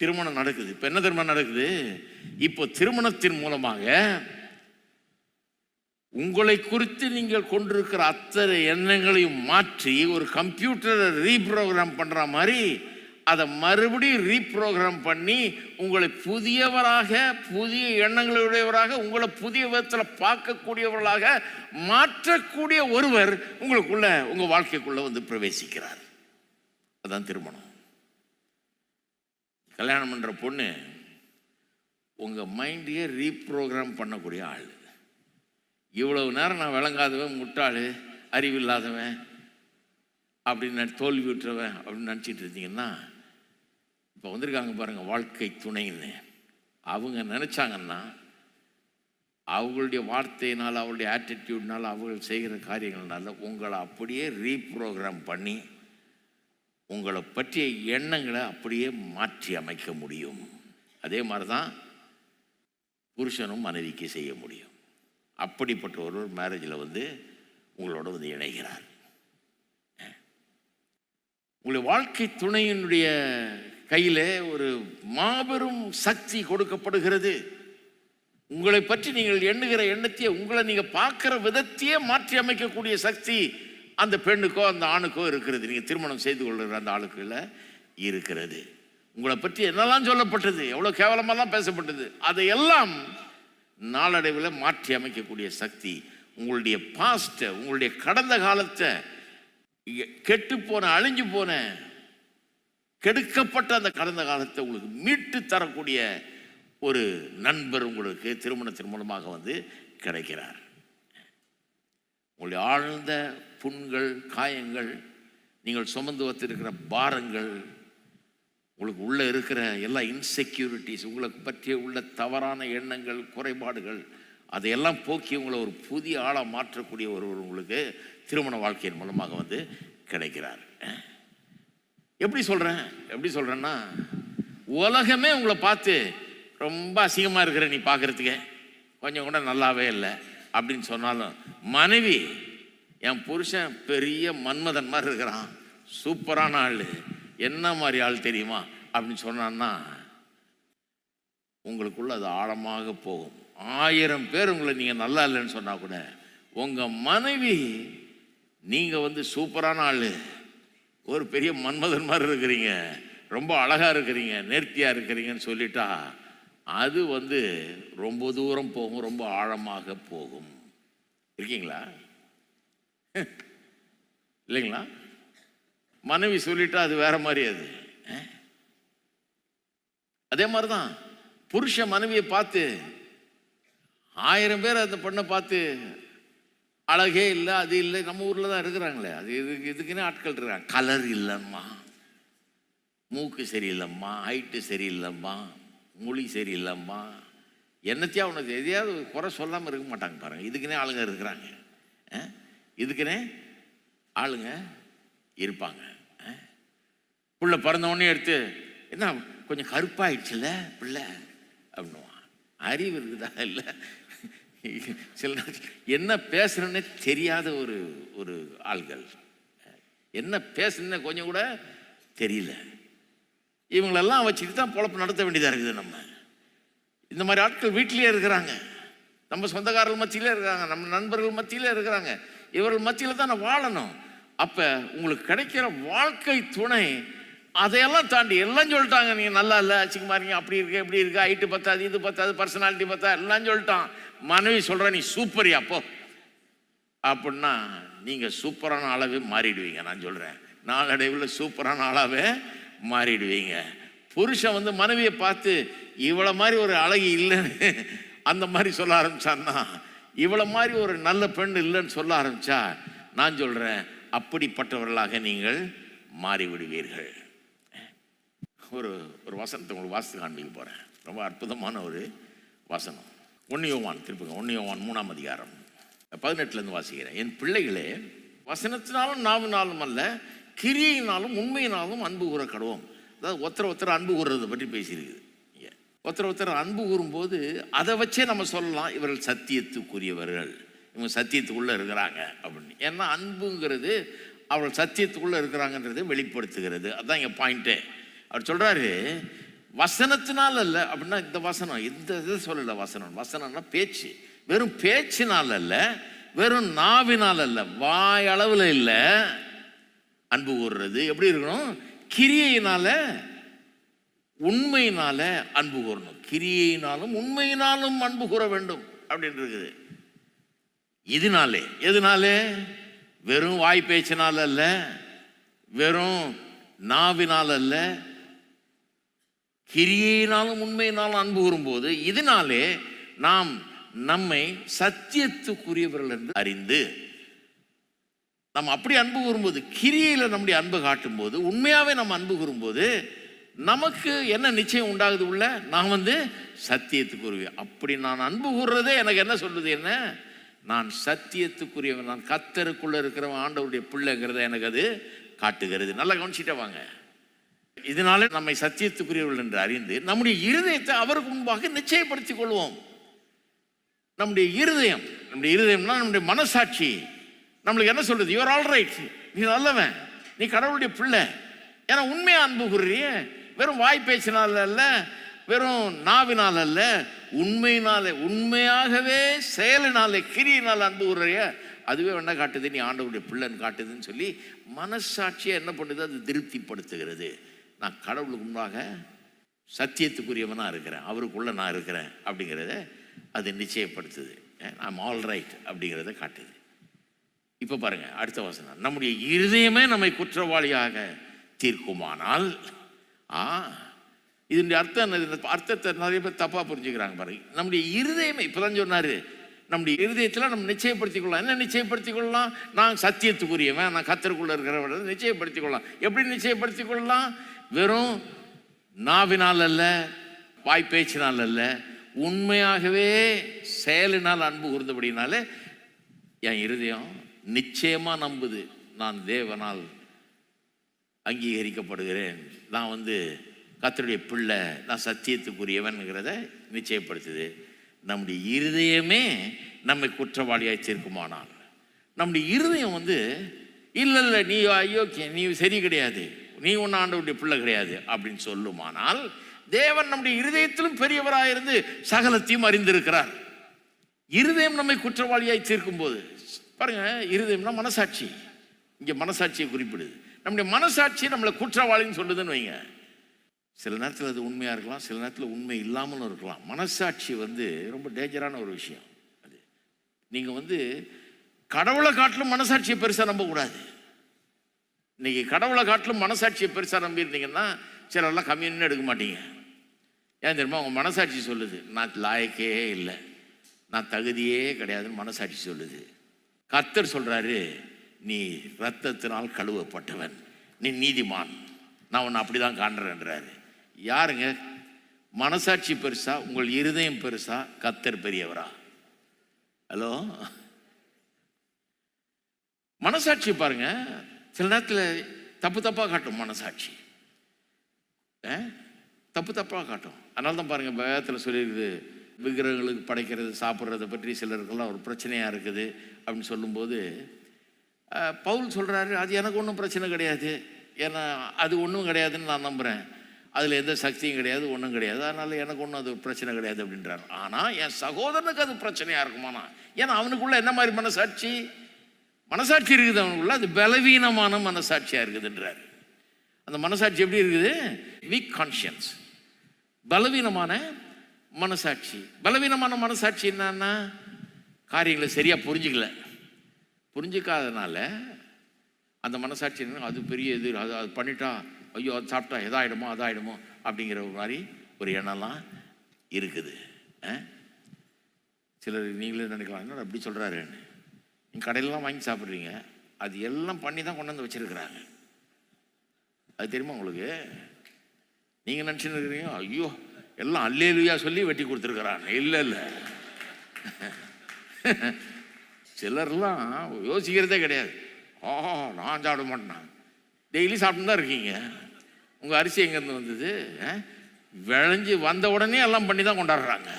திருமணம் நடக்குது. இப்போ என்ன திருமணம் நடக்குது? இப்போ திருமணத்தின் மூலமாக உங்களை குறித்து நீங்கள் கொண்டிருக்கிற அத்தனை எண்ணங்களையும் மாற்றி ஒரு கம்ப்யூட்டரை ரீப்ரோக்ராம் பண்ணுற மாதிரி அதை மறுபடியும் ரீப்ரோக்ராம் பண்ணி உங்களை புதியவராக, புதிய எண்ணங்களுடையவராக, உங்களை புதிய விதத்தில் பார்க்கக்கூடியவர்களாக மாற்றக்கூடிய ஒருவர் உங்களுக்குள்ள, உங்கள் வாழ்க்கைக்குள்ள வந்து பிரவேசிக்கிறார். அதான் திருமணம். கல்யாணம் பண்ணுற பொண்ணு உங்கள் மைண்டையே ரீப்ரோக்ராம் பண்ணக்கூடிய ஆள். இவ்வளவு நேரம் நான் விளங்காதவன், முட்டாள், அறிவில்லாதவன், அப்படின்னு தோல்வி விட்டுறவன் அப்படின்னு நினச்சிட்டு இருந்தீங்கன்னா, இப்போ வந்திருக்காங்க பாருங்கள் வாழ்க்கை துணைன்னு. அவங்க நினச்சாங்கன்னா அவங்களுடைய வார்த்தையினால், அவங்களுடைய ஆட்டிடியூட்னால், அவர்கள் செய்கிற காரியங்கள்னால உங்களை அப்படியே ரீப்ரோக்ராம் பண்ணி உங்களை பற்றிய எண்ணங்களை அப்படியே மாற்றி அமைக்க முடியும். அதே மாதிரி தான் புருஷனும் மனைவிக்கு செய்ய முடியும். அப்படிப்பட்ட ஒரு மேரேஜில் உங்களோட இணைகிறார். உங்களுடைய வாழ்க்கை துணையினுடைய கையில் ஒரு மாபெரும் சக்தி கொடுக்கப்படுகிறது. உங்களை பற்றி நீங்கள் எண்ணுகிற எண்ணத்தையே, உங்களை நீங்கள் பார்க்குற விதத்தையே மாற்றி அமைக்கக்கூடிய சக்தி அந்த பெண்ணுக்கோ அந்த ஆணுக்கோ இருக்கிறது. நீங்கள் திருமணம் செய்து கொள்கிற அந்த ஆளுக்குள்ள இருக்கிறது. உங்களை பற்றி என்னெல்லாம் சொல்லப்பட்டது, எவ்வளோ கேவலமாலாம் பேசப்பட்டது, அதையெல்லாம் நாளடைவில் மாற்றி அமைக்கக்கூடிய சக்தி உங்களுடைய பாஸ்ட்டை, உங்களுடைய கடந்த காலத்தை, கெட்டு போன, அழிஞ்சு போன, கெடுக்கப்பட்ட அந்த கடந்த காலத்தை உங்களுக்கு மீட்டு தரக்கூடிய ஒரு நண்பர் உங்களுக்கு திருமணத்தின் மூலமாக கிடைக்கிறார். உங்களுடைய ஆழ்ந்த புண்கள், காயங்கள், நீங்கள் சுமந்து வைத்திருக்கிற பாரங்கள், உங்களுக்கு உள்ளே இருக்கிற எல்லா இன்செக்யூரிட்டிஸ், உங்களுக்கு பற்றிய உள்ள தவறான எண்ணங்கள், குறைபாடுகள், அதையெல்லாம் போக்கி உங்களை ஒரு புதிய ஆளாக மாற்றக்கூடிய ஒருவர் உங்களுக்கு திருமண வாழ்க்கையின் மூலமாக கிடைக்கிறார். எப்படி சொல்கிறேன்னா, உலகமே உங்களை பார்த்து ரொம்ப அசிங்கமாக இருக்கிற, நீ பார்க்குறதுக்கே கொஞ்சம் கூட நல்லாவே இல்லை அப்படின்னு சொன்னாலும், மனைவி என் புருஷன் பெரிய மன்மதன் மாதிரி இருக்கிறான், சூப்பரான ஆள், என்ன மாதிரி ஆள் தெரியுமா அப்படின்னு சொன்னான்னா உங்களுக்குள்ள அது ஆழமாக போகும். 1000 பேர் உங்களை நீங்கள் நல்லா இல்லைன்னு சொன்னால் கூட உங்கள் மனைவி நீங்கள் சூப்பரான ஆள், ஒரு பெரிய மன்மதன் மாதிரி இருக்கிறீங்க, ரொம்ப அழகாக இருக்கிறீங்க, நேர்த்தியாக இருக்கிறீங்கன்னு சொல்லிட்டா அது ரொம்ப தூரம் போகும், ரொம்ப ஆழமாக போகும். இருக்கீங்களா? இல்லைங்களா? மனைவி சொல்லிட்டா அது வேற மாதிரி. அது அதே மாதிரி தான் புருஷன் மனைவியை பார்த்து 1000 பேர் அந்த பொண்ணை பார்த்து அழகே இல்லை, அது இல்லை, நம்ம ஊரில் தான் இருக்கிறாங்களே, அது இதுக்குன்னே ஆட்கள் இருக்கிறாங்க. கலர் இல்லைம்மா, மூக்கு சரியில்லைம்மா, ஹைட்டு சரியில்லைம்மா, மொழி சரியில்லைம்மா, என்னத்தையா உனக்கு எதையாவது குறை சொல்லாமல் இருக்க மாட்டாங்க பாருங்கள். இதுக்குன்னே ஆளுங்க இருக்கிறாங்க, இதுக்குன்னே ஆளுங்க இருப்பாங்க. புள்ள பிறந்தவொடனே எடுத்து, என்ன கொஞ்சம் கருப்பாயிடுச்சுல்ல பிள்ளை அப்படின்னுவான். அறிவு இருக்குதா? இல்லை, சில என்ன பேசுறேன்னே தெரியாத ஒரு ஆள்கள், என்ன பேசுறேன்னு கொஞ்சம் கூட தெரியல. இவங்களெல்லாம் வச்சுட்டு தான் பொழப்பு நடத்த வேண்டியதாக இருக்குது. நம்ம இந்த மாதிரி ஆட்கள் வீட்டிலே இருக்கிறாங்க, நம்ம சொந்தக்காரர்கள் மத்தியிலே இருக்கிறாங்க, நம்ம நண்பர்கள் மத்தியிலே இருக்கிறாங்க. இவர்கள் மத்தியில் தான் நான் வாழணும். அப்போ உங்களுக்கு கிடைக்கிற வாழ்க்கை துணை அதையெல்லாம் தாண்டி எல்லாம் சொல்லிட்டாங்க, நீங்கள் நல்லா இல்லை, அச்சிங்கமா இருக்கீங்க, அப்படி இருக்கு, இப்படி இருக்கு, ஹைட்டு பத்தாது, இது பத்தாது, பர்சனாலிட்டி பத்தாது, எல்லாம் சொல்லிட்டான். மனைவி சொல்கிற நீ சூப்பரியா அப்போ அப்படின்னா நீங்கள் சூப்பரான ஆளாவே மாறிடுவீங்க. நான் சொல்கிறேன், நாளடைவில் சூப்பரான ஆளாவே மாறிடுவீங்க. புருஷன் மனைவியை பார்த்து இவ்வளோ மாதிரி ஒரு அழகி இல்லைன்னு அந்த மாதிரி சொல்ல ஆரம்பிச்சான்னா, இவ்வளோ மாதிரி ஒரு நல்ல பெண் இல்லைன்னு சொல்ல ஆரம்பித்தா, நான் சொல்கிறேன் அப்படிப்பட்டவர்களாக நீங்கள் மாறிவிடுவீர்கள். ஒரு வசனத்தை உங்களுக்கு வாசித்து காண்பிக்க போகிறேன். ரொம்ப அற்புதமான ஒரு வசனம். 1 யோவான், திருப்புங்க 1 யோவான் 3ஆம் அதிகாரம் 18 வாசிக்கிறேன். என் பிள்ளைகளே, வசனத்தினாலும் நாவினாலும் அல்ல, கிரியையினாலும் உண்மையினாலும் அன்பு கூற கடவோம். அதாவது ஒருத்தர் அன்பு கூறுறதை பற்றி பேசியிருக்குது. ஒருத்தர் அன்பு கூறும்போது அதை வச்சே நம்ம சொல்லலாம், இவர்கள் சத்தியத்துக்குரியவர்கள், இவங்க சத்தியத்துக்குள்ளே இருக்கிறாங்க அப்படின்னு. ஏன்னா அன்புங்கிறது அவர்கள் சத்தியத்துக்குள்ளே இருக்கிறாங்கன்றதை வெளிப்படுத்துகிறது. அதுதான் இங்கே பாயிண்ட்டே. அவர் சொல்கிறாரு, வசனத்தினால் அல்ல அப்படின்னா, இந்த வசனம் இந்த இதை சொல்லலை. வசனம்னா பேச்சு, வெறும் பேச்சினால் அல்ல, வெறும் நாவினால் அல்ல, வாயளவில் இல்லை அன்பு கூறுறது. எப்படி இருக்கணும்? கிரியையினால உண்மையினால அன்பு கூறணும். கிரியையினாலும் உண்மையினாலும் அன்பு கூற வேண்டும் அப்படின்னு இருக்குது. எதனாலே? வெறும் வாய் பேச்சினால் அல்ல, வெறும் நாவினால் அல்ல, கிரியையினாலும் உண்மையினாலும் அன்பு கூறும்போது இதனாலே நாம் நம்மை சத்தியத்துக்குரியவர்கள் என்று அறிந்து. நம்ம அப்படி அன்பு கூறும்போது, கிரியையில நம்முடைய அன்பு காட்டும் போது, உண்மையாவே நம்ம அன்பு கூறும்போது நமக்கு என்ன நிச்சயம் உண்டாகுது? உள்ள நான் சத்தியத்துக்குரியவன். அப்படி நான் அன்பு கூறுறதே எனக்கு என்ன சொல்லுது? என்ன, நான் சத்தியத்துக்குரியவன், நான் கர்த்தருக்குள்ள இருக்கிறவன், ஆண்டவருடைய பிள்ளைங்கிறத எனக்கு அது காட்டுகிறது. நல்லா கவனிச்சுட்டே வாங்க. இதனால நம்மை சத்தியத்துக்குரியவர்கள் என்று அறிந்து நம்முடைய இருதயத்தை அவருக்கு முன்பாக நிச்சயப்படுத்திக் கொள்வோம். நம்முடைய இருதயம்னா நம்முடைய மனசாட்சி நம்மளுக்கு என்ன சொல்றது? யூஆர் ஆல் ரைட், நீ நல்லவன், நீ கடவுளுடைய பிள்ளை. ஏன்னா உண்மையா அன்பு கூறுறிய, வெறும் வாய் பேச்சினால் அல்ல, வெறும் நாவினால் அல்ல, உண்மையினாலே, உண்மையாகவே செயலினாலே, கிரியினால் அன்பு கூறுறிய, அதுவே என்ன காட்டுது? நீ ஆண்டவருடைய பிள்ளைன்னு காட்டுதுன்னு சொல்லி மனசாட்சியை என்ன பண்ணுது? அது திருப்திப்படுத்துகிறது. நான் கடவுளுக்கு முன்பாக சத்தியத்துக்குரியவனா இருக்கிறேன், அவருக்குள்ள நான் இருக்கிறேன் அப்படிங்கிறத அது நிச்சயப்படுத்துது. ஐம் ஆல் ரைட் அப்படிங்கிறத காட்டுது. இப்போ பாருங்க அடுத்த வசனம், நம்முடைய இருதயமே நம்மை குற்றவாளியாக தீர்க்குமானால். இதனுடைய அர்த்தத்தை நிறைய பேர் தப்பா புரிஞ்சுக்கிறாங்க பாருங்க. நம்முடைய இருதயமே, இப்பதான் சொன்னாரு, நம்முடைய இருதயத்தில் நம்ம நிச்சயப்படுத்திக் கொள்ளலாம். என்ன நிச்சயப்படுத்திக் கொள்ளலாம்? நான் சத்தியத்துக்குரியவன், நான் கர்த்தருக்குள்ள இருக்கிறவன் நிச்சயப்படுத்திக் கொள்ளலாம். எப்படி நிச்சயப்படுத்திக் கொள்ளலாம்? வெறும் நாவினால் அல்ல, வாய் பேச்சினால் அல்ல, உண்மையாகவே செயலினால் அன்பு கூர்ந்தபடினாலே என் இருதயம் நிச்சயமா நம்புது, நான் தேவனால் அங்கீகரிக்கப்படுகிறேன், நான் கர்த்தருடைய பிள்ளை, நான் சத்தியத்துக்குரியவன்கிறத நிச்சயப்படுத்துது. நம்முடைய இருதயமே நம்மை குற்றவாளியாய் தீர்க்குமானால், நம்முடைய இருதயம் இல்லை நீ ஐயோக்கிய, நீ சரி கிடையாது, நீ ஒன்று ஆண்டவருடைய பிள்ளை கிடையாது அப்படின்னு சொல்லுமானால், தேவன் நம்முடைய இருதயத்திலும் பெரியவராயிருந்து சகலத்தையும் அறிந்திருக்கிறார். இருதயம் நம்மை குற்றவாளியாய் தீர்க்கும் போது பாருங்க, இருதயம்னா மனசாட்சி, இங்கே மனசாட்சியை குறிப்பிடுது. நம்முடைய மனசாட்சி நம்மளை குற்றவாளின்னு சொல்லுதுன்னு வைங்க. சில நேரத்தில் அது உண்மையாக இருக்கலாம், சில நேரத்தில் உண்மை இல்லாமலும் இருக்கலாம். மனசாட்சி ரொம்ப டேஞ்சரான ஒரு விஷயம். அது நீங்கள் கடவுளை காட்டிலும் மனசாட்சியை பெருசாக நம்பக்கூடாது. இன்னைக்கு கடவுளை காட்டிலும் மனசாட்சியை பெருசாக நம்பியிருந்தீங்கன்னா சிலரெல்லாம் கம்மின்னு எடுக்க மாட்டீங்க. ஏன் தெரியுமா? உங்கள் மனசாட்சி சொல்லுது, நான் லாயக்கே இல்லை, நான் தகுதியே கிடையாதுன்னு மனசாட்சி சொல்லுது. கர்த்தர் சொல்கிறாரு, நீ இரத்தத்தினால் கழுவப்பட்டவன், நீ நீதிமான், நான் உன்னை அப்படி தான் காண்றேன்றாரு. யாருங்க? மனசாட்சி பெருசா, உங்கள் இருதயம் பெருசா, கர்த்தர் பெரியவரா? ஹலோ, மனசாட்சி பாருங்க, சில நேரத்தில் தப்பாக காட்டும். மனசாட்சி தப்பாக காட்டும். அதனால தான் பாருங்க, வேதத்தில் சொல்லியிருக்குது, விக்கிரகங்களுக்கு படைக்கிறது, சாப்பிட்றதை பற்றி சிலருக்கெல்லாம் ஒரு பிரச்சனையாக இருக்குது அப்படின்னு சொல்லும்போது பவுல் சொல்கிறாரு, அது எனக்கு ஒன்றும் பிரச்சனை கிடையாது, ஏன்னா அது ஒன்றும் கிடையாதுன்னு நான் நம்புகிறேன், அதில் எந்த சக்தியும் கிடையாது, ஒன்றும் கிடையாது, அதனால் எனக்கு ஒன்றும் அது பிரச்சனை கிடையாது அப்படின்றார். ஆனால் என் சகோதரனுக்கு அது பிரச்சனையாக இருக்குமானா? ஏன்னா அவனுக்குள்ள என்ன மாதிரி மனசாட்சி இருக்குது அவனுக்குள்ள? அது பலவீனமான மனசாட்சியாக இருக்குதுன்றார். அந்த மனசாட்சி எப்படி இருக்குது? வீக் கான்ஷியன்ஸ், பலவீனமான மனசாட்சி. பலவீனமான மனசாட்சி என்னன்னா, காரியங்களை சரியாக புரிஞ்சிக்காதனால அந்த மனசாட்சி அது பெரிய இது, அது பண்ணிட்டா ஐயோ, அது சாப்பிட்டா எதாயிடுமோ அதாயிடுமோ அப்படிங்கிற ஒரு மாதிரி ஒரு எண்ணம்லாம் இருக்குது. சிலர் நீங்களே நினைக்கலாம், என்ன அப்படி சொல்கிறாருன்னு. நீங்கள் கடையிலலாம் வாங்கி சாப்பிட்றீங்க, அது எல்லாம் பண்ணி தான் கொண்டு வந்து வச்சுருக்குறாங்க. அது தெரியுமா உங்களுக்கு? நீங்கள் நினச்சின்னு இருக்கிறீங்க, ஐயோ எல்லாம் அல்லேலுயா சொல்லி வெட்டி கொடுத்துருக்குறாங்க. இல்லை சிலர்லாம் யோசிக்கிறதே கிடையாது. நான் சாப்பிட மாட்டேன், டெய்லி சாப்பிட்டு தான் இருக்கீங்க. உங்கள் அரிசி எங்கேருந்து வந்தது? விளைஞ்சி வந்த உடனே எல்லாம் பண்ணி தான் கொண்டாடுறாங்க.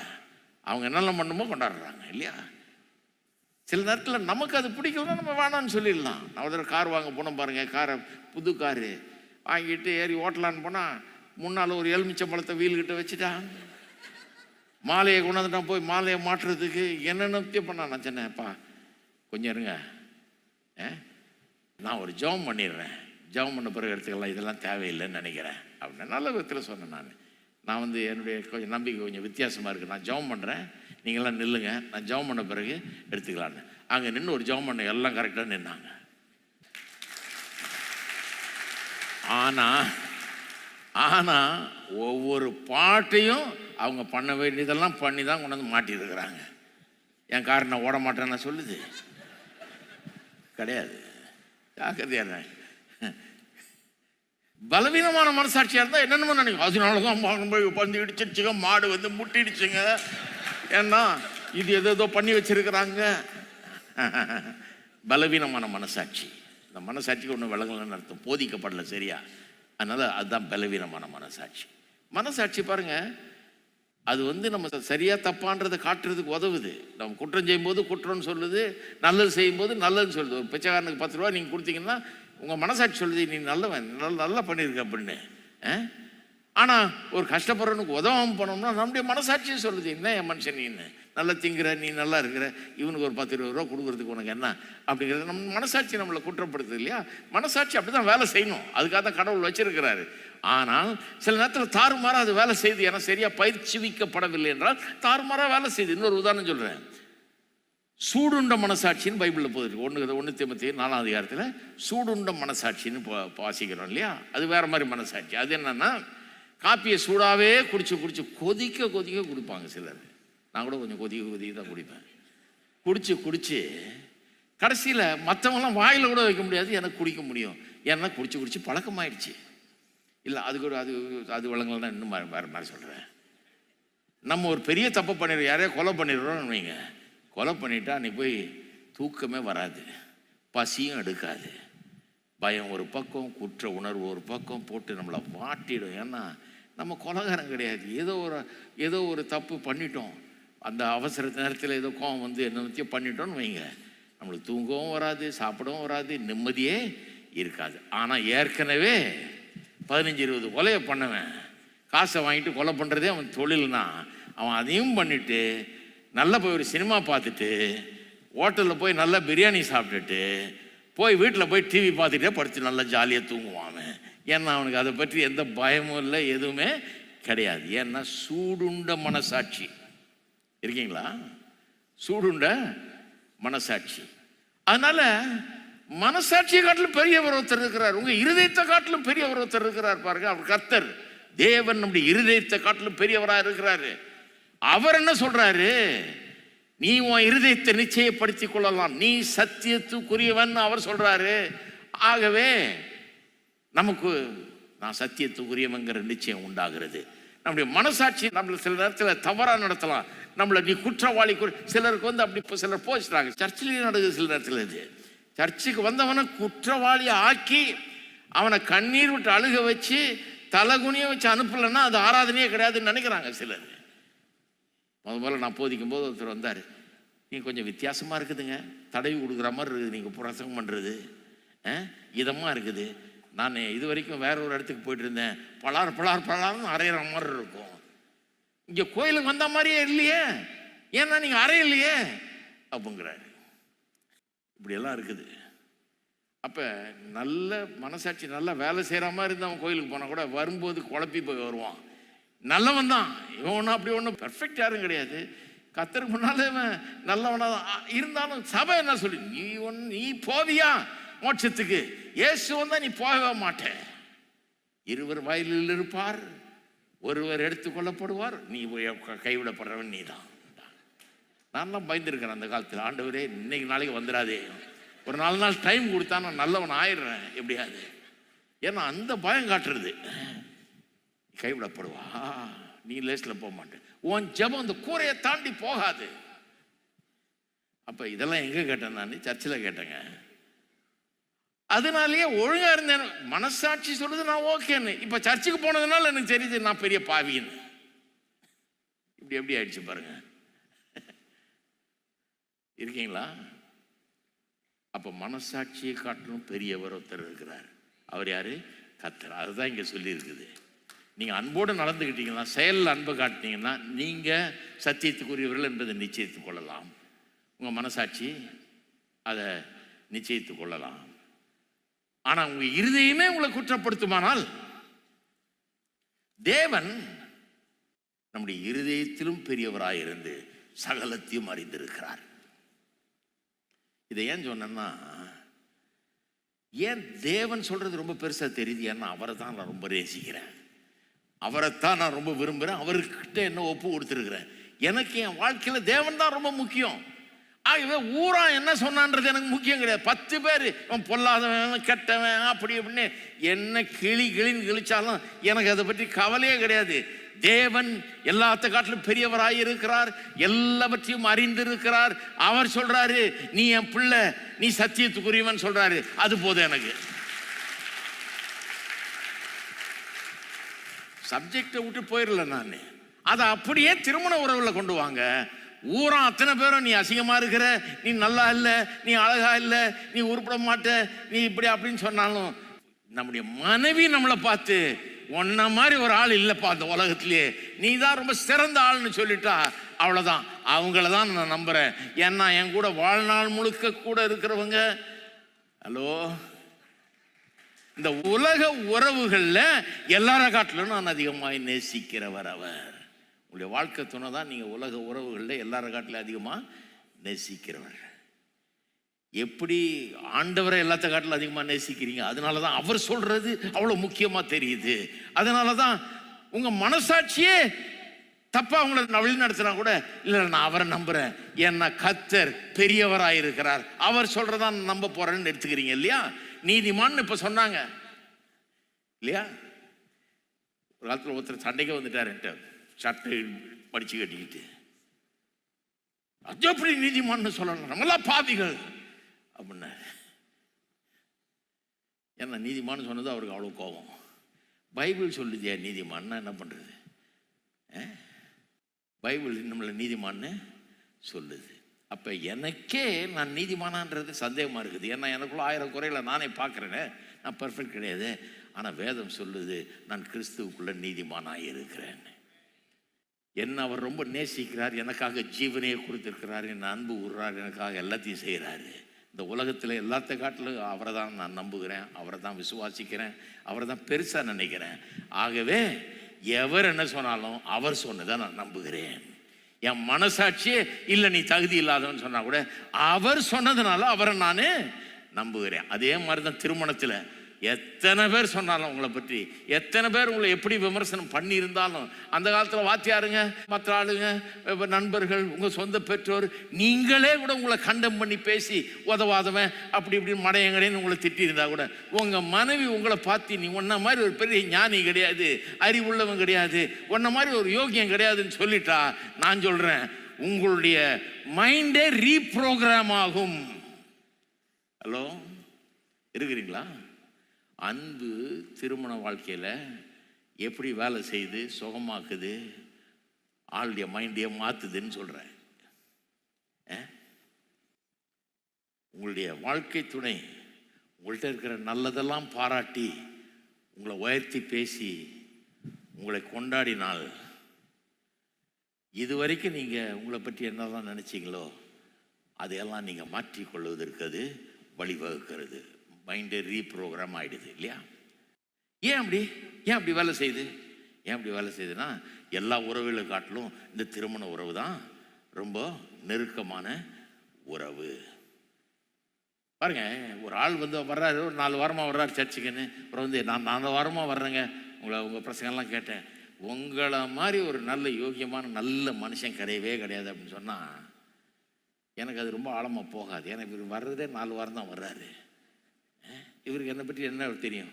அவங்க என்னெல்லாம் பண்ணுமோ கொண்டாடுறாங்க இல்லையா? சில நேரத்தில் நமக்கு அது பிடிக்கலன்னா நம்ம வேணான்னு சொல்லிடலாம். நான் ஒரு கார் வாங்க போனோம் பாருங்கள், காரை புது காரு வாங்கிட்டு ஏறி ஓட்டலான்னு போனால் முன்னால் ஒரு எலுமிச்சை பழத்தை வீல்கிட்ட வச்சுட்டான், மாலையை கொண்டாந்துட்டான். போய் மாலையை மாட்டுறதுக்கு என்னென்ன பண்ணான். நான் சொன்னேன்ப்பா கொஞ்சம் இருங்க, நான் ஒரு ஜெபம் பண்ணிடுறேன், ஜெபம் பண்ண பிறகு எடுத்துக்கலாம், இதெல்லாம் தேவையில்லைன்னு நினைக்கிறேன் அப்படின்னு நல்ல விதத்தில் சொன்னேன். நான் என்னுடைய கொஞ்சம் நம்பிக்கை கொஞ்சம் வித்தியாசமாக இருக்குது, நான் ஜெபம் பண்ணுறேன், நீங்களாம் நில்லுங்க, நான் ஜெபம் பண்ண பிறகு எடுத்துக்கலான்னு. அங்கே நின்று ஒரு ஜெபம் பண்ண எல்லாம் கரெக்டாக நின்னாங்க. ஆனால் ஒவ்வொரு பாட்டையும் அவங்க பண்ண வேண்டியதெல்லாம் பண்ணி தான் கொண்டு வந்து மாட்டியிருக்கிறாங்க. என் கார் நான் ஓட மாட்டேன்னு சொல்லுது கிடையாது. ஜாக்கிரதையான பலவீனமான மனசாட்சியாக இருந்தால் என்னென்னமோ நினைக்கும். அதனாலதான் போய் உட்காந்து இடிச்சிருச்சுங்க, மாடு வந்து முட்டிடுச்சுங்க, ஏன்னா இது ஏதோ பண்ணி வச்சிருக்கிறாங்க. பலவீனமான மனசாட்சி. இந்த மனசாட்சிக்கு ஒன்றும் விலங்கலன்னு அர்த்தம், போதிக்கப்படல சரியா. அதனால அதுதான் பலவீனமான மனசாட்சி. மனசாட்சி பாருங்க, அது வந்து நம்ம சரியா தப்பான்றதை காட்டுறதுக்கு உதவுது. நம்ம குற்றம் செய்யும்போது குற்றம்னு சொல்லுது, நல்லது செய்யும்போது நல்லதுன்னு சொல்லுது. ஒரு பிச்சைக்காரனுக்கு 10 ரூபா நீங்கள் கொடுத்தீங்கன்னா உங்கள் மனசாட்சி சொல்லுது நீ நல்லவன், நல்லா பண்ணியிருக்க அப்படின்னு. ஆனால் ஒரு கஷ்டப்படுறவனுக்கு உதவாமல் பண்ணோம்னா நம்முடைய மனசாட்சியும் சொல்லுது, என்ன என் மனுஷன் நீன்னு நல்லா திங்குற, நீ நல்லா இருக்கிற, இவனுக்கு ஒரு 10-20 ரூபா கொடுக்குறதுக்கு உனக்கு என்ன அப்படிங்கிறது நம்ம மனசாட்சி நம்மளை குற்றப்படுத்துது இல்லையா. மனசாட்சி அப்படி தான் வேலை செய்யணும், அதுக்காக தான் கடவுள் வச்சிருக்கிறாரு. ஆனால் சில நேரத்தில் தாறுமாறாக அது வேலை செய்யுது. ஏன்னா சரியாக பயிற்சிவிக்கப்படவில்லை என்றால் தாறுமாறாக வேலை செய்யுது. இன்னொரு உதாரணம் சொல்கிறேன். சூடுண்ட மனசாட்சின்னு பைபிளில் போகுது. 1 தீமோத்தேயு 4ஆம் அதிகாரத்தில் சூடுண்ட மனசாட்சின்னு வாசிக்கிறோம் இல்லையா. அது வேற மாதிரி மனசாட்சி. அது என்னன்னா, காப்பியை சூடாகவே குடிச்சு கொதிக்க குடிப்பாங்க சிலர். நான் கூட கொஞ்சம் கொதிக்க தான் குடிப்பேன். குடிச்சு கடைசியில் மற்றவங்களாம் வாயில் கூட வைக்க முடியாது, எனக்கு குடிக்க முடியும். ஏன்னா குடிச்சு பழக்கமாயிடுச்சு. இல்லை அதுக்கு ஒரு அது வழங்கலாம். இன்னும் வேறு மாதிரி சொல்கிறேன். நம்ம ஒரு பெரிய தப்பு பண்ணிடுறோம், யாரையோ கொலை பண்ணிடுறோம்னு வைங்க. கொலை பண்ணிட்டா அன்றைக்கி போய் தூக்கமே வராது, பசியும் எடுக்காது, பயம் ஒரு பக்கம், குற்ற உணர்வு ஒரு பக்கம் போட்டு நம்மளை வாட்டிடும். ஏன்னா நம்ம கொலைகாரம் கிடையாது, ஏதோ ஒரு தப்பு பண்ணிட்டோம், அந்த அவசர நேரத்தில் ஏதோ கோவம் வந்து என்ன பண்ணிட்டோன்னு வைங்க, நம்மளுக்கு தூங்கவும் வராது, சாப்பிடவும் வராது, நிம்மதியே இருக்காது. ஆனால் ஏற்கனவே 15-20 கொலையை பண்ணவன் காசை வாங்கிட்டு கொலை பண்ணுறதே அவன் தொழில்னா, அவன் அதையும் பண்ணிவிட்டு நல்லா போய் ஒரு சினிமா பார்த்துட்டு ஹோட்டலில் போய் நல்லா பிரியாணி சாப்பிட்டுட்டு போய் வீட்டில் போய் டிவி பார்த்துட்டே படுத்து நல்லா ஜாலியாக தூங்குவான். ஏன்னா அவனுக்கு அதை பற்றி எந்த பயமும் இல்லை, எதுவுமே கிடையாது. ஏன்னா சூடுண்ட மனசாட்சி. இருக்கீங்களா? சூடுண்ட மனசாட்சி. அதனால மனசாட்சியை காட்டிலும் பெரியவர் ஒருத்தர் இருக்கிறார், உங்க இருதயத்தை காட்டிலும் பெரியவர் ஒருத்தர் இருக்கிறார் பாருங்க. அவர் கர்த்தர் தேவன், நம்முடைய இருதயத்தை காட்டிலும் பெரியவராக இருக்கிறாரு. அவர் என்ன சொல்றாரு? நீ உன் இருதயத்தை நிச்சயப்படுத்திக் கொள்ளலாம், நீ சத்தியத்துக்குரியவன் அவர் சொல்றாரு. ஆகவே நமக்கு நான் சத்தியத்துக்குரியவங்கிற நிச்சயம் உண்டாகிறது. நம்முடைய மனசாட்சி நம்மள சில நேரத்தில் தவறாக நடத்தலாம், நம்மளை நீ குற்றவாளி. சிலருக்கு வந்து அப்படி இப்போ சிலர் போச்சுட்டாங்க, சர்ச்சிலேயே நடக்குது சில நேரத்தில். இது சர்ச்சுக்கு வந்தவனை குற்றவாளி ஆக்கி அவனை கண்ணீர் விட்டு அழுக வச்சு தலகுனியை வச்சு அனுப்பலைன்னா அது ஆராதனையே கிடையாதுன்னு நினைக்கிறாங்க சிலர். முதல்ல நான் போதிக்கும் போது ஒருத்தர் வந்தார், நீங்கள் கொஞ்சம் வித்தியாசமாக இருக்குதுங்க, தடவி கொடுக்குற மாதிரி இருக்குது நீங்கள் பிரசங்கம் பண்ணுறது, இதமாக இருக்குது. நான் இது வரைக்கும் வேற ஒரு இடத்துக்கு போயிட்டு இருந்தேன், பலார்னு அரையிற மாதிரி இருக்கும், இங்கே கோயிலுக்கு வந்த மாதிரியே இல்லையே, ஏன்னா நீங்கள் அறையிலையே அப்படிங்கிறாரு. இப்படியெல்லாம் இருக்குது. அப்போ நல்ல மனசாட்சி நல்லா வேலை செய்கிற மாதிரி இருந்து அவன் கோயிலுக்கு போனால் கூட வரும்போது குழப்பி போய் வருவான். நல்லவன் தான் இவன், ஒன்றும் அப்படி ஒன்றும் பெர்ஃபெக்ட் யாரும் கிடையாது, கர்த்தருக்கு முன்னாலே நல்லவனா இருந்தாலும் சபை என்ன சொல்லி, நீ போவியா மோட்சத்துக்கு, இயேசு வந்தா நீ போகவே மாட்டேன், இருவர் வாயிலில் இருப்பார், ஒருவர் எடுத்துக்கொள்ளப்படுவார், நீ கைவிடப்படுறவன் நீ தான். நான்லாம் பயந்துருக்கிறேன் அந்த காலத்தில். ஆண்டவரே இன்னைக்கு நாளைக்கு வந்துடாதே, ஒரு 4 நாள் டைம் கொடுத்தா நான் நல்லவன் ஆயிடுறேன் எப்படியாது. ஏன்னா அந்த பயம் காட்டுறது, கைவிடப்படுவா, நீ லேஸ்ல போக மாட்டேன், உன் ஜெபம் அந்த கூரையை தாண்டி போகாது. அப்ப இதெல்லாம் எங்க கேட்டேன்? நான் சர்ச்சில் கேட்டேங்க. அதனாலேயே ஒழுங்கா இருந்தேன், மனசாட்சி சொல்லுது நான் ஓகேன்னு. இப்ப சர்ச்சுக்கு போனதுனால எனக்கு தெரியுது நான் பெரிய பாவின்னு. இப்படி எப்படி ஆயிடுச்சு பாருங்க. இருக்கீங்களா? அப்ப மனசாட்சியை காட்டிலும் பெரியவர் ஒருத்தர் இருக்கிறார். அவர் யாரு? கர்த்தர். அதுதான் இங்க சொல்லி இருக்குது. நீங்க அன்போடு நடந்துக்கிட்டீங்கன்னா, செயலில் அன்பை காட்டினீங்கன்னா நீங்க சத்தியத்துக்குரியவர்கள் என்பதை நிச்சயித்துக் கொள்ளலாம். உங்க மனசாட்சி அதை நிச்சயித்துக் கொள்ளலாம். ஆனா உங்க இருதயமே உங்களை குற்றப்படுத்துமானால், தேவன் நம்முடைய இருதயத்திலும் பெரியவராயிருந்து சகலத்தையும் அறிந்திருக்கிறார். இதை ஏன் சொன்னா, ஏன் தேவன் சொல்றது ரொம்ப பெருசா தெரியுது? ஏன்னா அவரை தான் நான் ரொம்ப நேசிக்கிறேன், அவரைத்தான் நான் ரொம்ப விரும்புகிறேன், அவர்கிட்ட என்ன ஒப்பு கொடுத்துருக்கிறேன். எனக்கு என் வாழ்க்கையில் தேவன் தான் ரொம்ப முக்கியம். ஆகவே ஊரா என்ன சொன்னான்றது எனக்கு முக்கியம் கிடையாது. 10 பேர் பொல்லாதவன் கெட்டவன் அப்படி அப்படின்னு என்ன கிளின்னு கிழிச்சாலும் எனக்கு அதை பற்றி கவலையே கிடையாது. தேவன் எல்லாத்த காட்டிலும் பெரியவராய் இருக்கிறார், எல்லாவற்றையும் அறிந்திருக்கிறார். அவர் சொல்றாரு, நீ என் பிள்ளை, நீ சத்தியத்துக்குரியவன் சொல்றாரு. அது போதும் எனக்கு. சப்ஜெக்டை விட்டு போயிடல நான். அதை அப்படியே திருமண உறவுல கொண்டு வாங்க. ஊரா அத்தனை பேரும் நீ அசிங்கமா இருக்கிற, நீ நல்லா இல்லை, நீ அழகா இல்லை, நீ உருப்பட மாட்ட, நீ இப்படி அப்படின்னு சொன்னாலும் நம்முடைய மனைவி நம்மளை பார்த்து உன்ன மாதிரி ஒரு ஆள் இல்லைப்பா அந்த உலகத்திலேயே, நீ தான் ரொம்ப சிறந்த ஆள்னு சொல்லிட்டா அவ்வளோதான். அவங்கள தான் நான் நம்புறேன். ஏன்னா என் கூட வாழ்நாள் முழுக்க கூட இருக்கிறவங்க. ஹலோ, இந்த உலக உறவுகள்ல எல்லார காட்டிலும் நான் அதிகமாக நேசிக்கிறவர் அவர். உங்களுடைய வாழ்க்கை துணை தான் நீங்கள் உலக உறவுகளில் எல்லார காட்டிலும் அதிகமாக நேசிக்கிறவர். எப்படி ஆண்டவரை எல்லாத்த காட்டிலும் அதிகமாக நேசிக்கிறீங்க, அதனால தான் அவர் சொல்றது அவ்வளோ முக்கியமாக தெரியுது. அதனால தான் உங்கள் மனசாட்சியே தப்பா அவங்கள வழி நடத்தினா கூட இல்லை, நான் அவரை நம்புறேன், ஏன்னா கர்த்தர் பெரியவராக இருக்கிறார், அவர் சொல்றதான் நம்ப போறேன்னு எடுத்துக்கிறீங்க இல்லையா? நீதிமான் இப்ப சொன்னாங்க இல்லையா? ஒரு காலத்தில் ஒருத்தர் சண்டைக்கு வந்துட்டாருன்ட்டு சட்டை படிச்சு கட்டிக்கிட்டு, அது எப்படி நீதிமான்னு சொல்லணும், நம்மளாம் பாவிகள் அப்படின்னாரு. ஏன்னா நீதிமான்னு சொன்னது அவருக்கு அவ்வளோ கோபம். பைபிள் சொல்லுதியா நீதிமான்னா என்ன பண்றது? பைபிள் நம்மளை நீதிமான்னு சொல்லுது. அப்போ எனக்கே நான் நீதிமானான்றது சந்தேகமாக இருக்குது. ஏன்னா எனக்குள்ள 1000 குறைகளை நானே பார்க்குறேனே, நான் பர்ஃபெக்ட் கிடையாது. ஆனால் வேதம் சொல்லுது நான் கிறிஸ்துவுக்குள்ள நீதிமானாக இருக்கிறேன். என்ன அவர் ரொம்ப நேசிக்கிறார், எனக்காக ஜீவனையை கொடுத்துருக்கிறார், என் அன்பு உருறார், எனக்காக எல்லாத்தையும் செய்கிறாரு. இந்த உலகத்தில் எல்லாத்த காட்டிலும் அவரை தான் நான் நம்புகிறேன், அவரை தான் விசுவாசிக்கிறேன், அவரை தான் பெருசாக நினைக்கிறேன். ஆகவே எவர் என்ன சொன்னாலும் அவர் சொன்னதை நான் நம்புகிறேன். என் மனசாட்சியே இல்லை நீ தகுதி இல்லாதவன்னு சொன்னா கூட அவர் சொன்னதுனால அவரை நான் நம்புகிறேன். அதே மாதிரி தான் திருமணத்தில் எத்தனை பேர் சொன்னாலும் உங்களை பற்றி, எத்தனை பேர் உங்களை எப்படி விமர்சனம் பண்ணி இருந்தாலும், அந்த காலத்தில் வாத்தியாருங்க, மற்ற ஆளுங்க, நண்பர்கள், உங்கள் சொந்த பெற்றோர், நீங்களே கூட உங்களை கண்டம் பண்ணி பேசி உதவாதவன் அப்படி இப்படி மடையங்கடைன்னு உங்களை திட்டியிருந்தா கூட உங்கள் மனைவி உங்களை பார்த்து நீ உன்ன மாதிரி ஒரு பெரிய ஞானி கிடையாது, அறிவுள்ளவன் கிடையாது, உன்ன மாதிரி ஒரு யோகியம் கிடையாதுன்னு சொல்லிட்டா, நான் சொல்கிறேன் உங்களுடைய மைண்டே ரீப்ரோக்ராம் ஆகும். ஹலோ, இருக்கிறீங்களா? அன்பு திருமண வாழ்க்கையில் எப்படி வேலை செய்து சுகமாக்குது, ஆளுடைய மைண்டையே மாற்றுதுன்னு சொல்கிறேன். உங்களுடைய வாழ்க்கை துணை உங்கள்கிட்ட இருக்கிற நல்லதெல்லாம் பாராட்டி உங்களை உயர்த்தி பேசி உங்களை கொண்டாடினால், இது வரைக்கும் நீங்கள் உங்களை பற்றி என்னதான் நினச்சிங்களோ அதையெல்லாம் நீங்கள் மாற்றிக்கொள்வதற்கு அது வழிவகுக்கிறது. மைண்டு ரீப்ரோக்ராம் ஆகிடுது இல்லையா? ஏன் அப்படி வேலை செய்யுது? ஏன் அப்படி வேலை செய்யுதுன்னா, எல்லா உறவுகளை காட்டிலும் இந்த திருமண உறவு தான் ரொம்ப நெருக்கமான உறவு. பாருங்க, ஒரு ஆள் வர்றாரு, ஒரு 4 வாரமாக வர்றாரு சர்ச்சுக்குன்னு, அப்புறம் நான் 4 வாரமாக வர்றேங்க, உங்கள் பிரசங்கெல்லாம் கேட்டேன், உங்களை மாதிரி ஒரு நல்ல யோகியமான நல்ல மனுஷன் கிடையவே கிடையாது அப்படின்னு சொன்னால் எனக்கு அது ரொம்ப ஆழமாக போகாது. ஏன்னா இவர் வர்றதே 4 வாரம் தான் வர்றாரு. இவருக்கு என்னை பற்றி என்ன தெரியும்?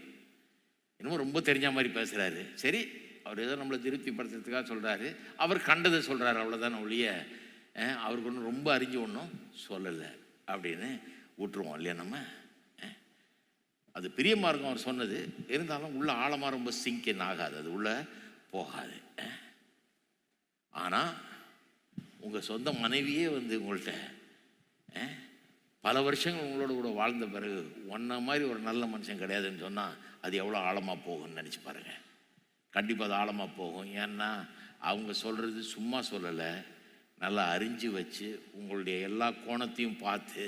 என்னமோ ரொம்ப தெரிஞ்ச மாதிரி பேசுகிறாரு. சரி, அவர் ஏதோ நம்மளை திருப்திப்படுத்துறதுக்காக சொல்கிறாரு, அவர் கண்டதை சொல்கிறாரு, அவ்வளோதான ஒழிய அவருக்கு ஒன்றும் ரொம்ப அறிஞ்சு ஒன்றும் சொல்லலை அப்படின்னு விட்டுருவோம் இல்லையா? நம்ம அது பிரியமாக இருக்கும் அவர் சொன்னது, இருந்தாலும் உள்ள ஆழமாக ரொம்ப சிங்கின் ஆகாது, அது உள்ளே போகாது. ஆனால் உங்கள் சொந்த மனைவியே உங்கள்கிட்ட பல வருஷங்கள் உங்களோட கூட வாழ்ந்த பிறகு ஒன்ன மாதிரி ஒரு நல்ல மனுஷன் கிடையாதுன்னு சொன்னால் அது எவ்வளோ ஆழமாக போகும்னு நினச்சி பாருங்கள். கண்டிப்பாக அது ஆழமாக போகும். ஏன்னா அவங்க சொல்கிறது சும்மா சொல்லலை, நல்லா அறிஞ்சு வச்சு உங்களுடைய எல்லா கோணத்தையும் பார்த்து,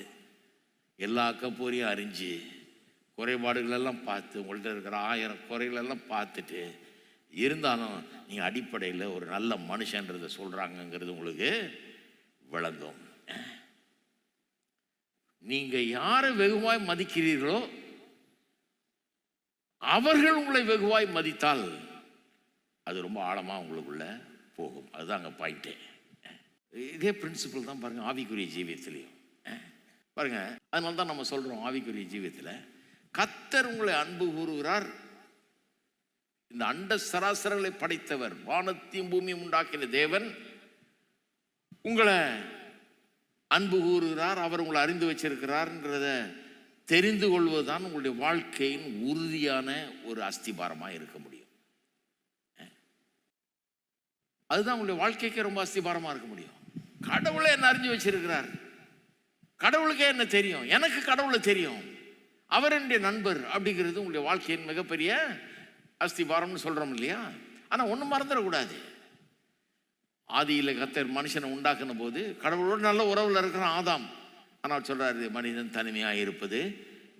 எல்லா அக்கப்போரையும் அறிஞ்சு, குறைபாடுகளெல்லாம் பார்த்து, உங்கள்கிட்ட இருக்கிற 1000 குறைகளெல்லாம் பார்த்துட்டு, இருந்தாலும் நீங்கள் அடிப்படையில் ஒரு நல்ல மனுஷன்றதை சொல்கிறாங்கங்கிறது உங்களுக்கு விளங்கும். நீங்கள் யாரை வெகுவாய் மதிக்கிறீர்களோ அவர்கள் உங்களை வெகுவாய் மதித்தால் அது ரொம்ப ஆழமாக உங்களுக்குள்ள போகும். அதுதான் அங்கே பாயிண்டே. இதே பிரின்சிபல் தான் பாருங்கள் ஆவிக்குரிய ஜீவியத்திலையும் பாருங்க. அதனால தான் நம்ம சொல்கிறோம் ஆவிக்குரிய ஜீவியத்தில் கர்த்தர் உங்களை அன்பு கூறுகிறார். இந்த அண்ட சராசரங்களை படைத்தவர், வானத்தையும் பூமியும் உண்டாக்கின தேவன் உங்களை அன்பு கூறுகிறார். அவர் உங்களை அறிந்து வச்சிருக்கிறார்ன்றத தெரிந்து கொள்வதுதான் உங்களுடைய வாழ்க்கையின் உறுதியான ஒரு அஸ்திபாரமாக இருக்க முடியும். அதுதான் உங்களுடைய வாழ்க்கைக்கு ரொம்ப அஸ்திபாரமாக இருக்க முடியும். கடவுளை என்ன அறிஞ்சு வச்சிருக்கிறார், கடவுளுக்கே என்ன தெரியும், எனக்கு கடவுளை தெரியும், அவர் என்னுடைய நண்பர் அப்படிங்கிறது உங்களுடைய வாழ்க்கையின் மிகப்பெரிய அஸ்திபாரம்னு சொல்கிறோம் இல்லையா? ஆனால் ஒன்றும் மறந்துடக்கூடாது. ஆதியில் கர்த்தர் மனுஷனை உண்டாக்குன போது கடவுளோடு நல்ல உறவில் இருக்கிற ஆதாம். ஆனால் சொல்கிறாரு மனிதன் தனிமையாக இருப்பது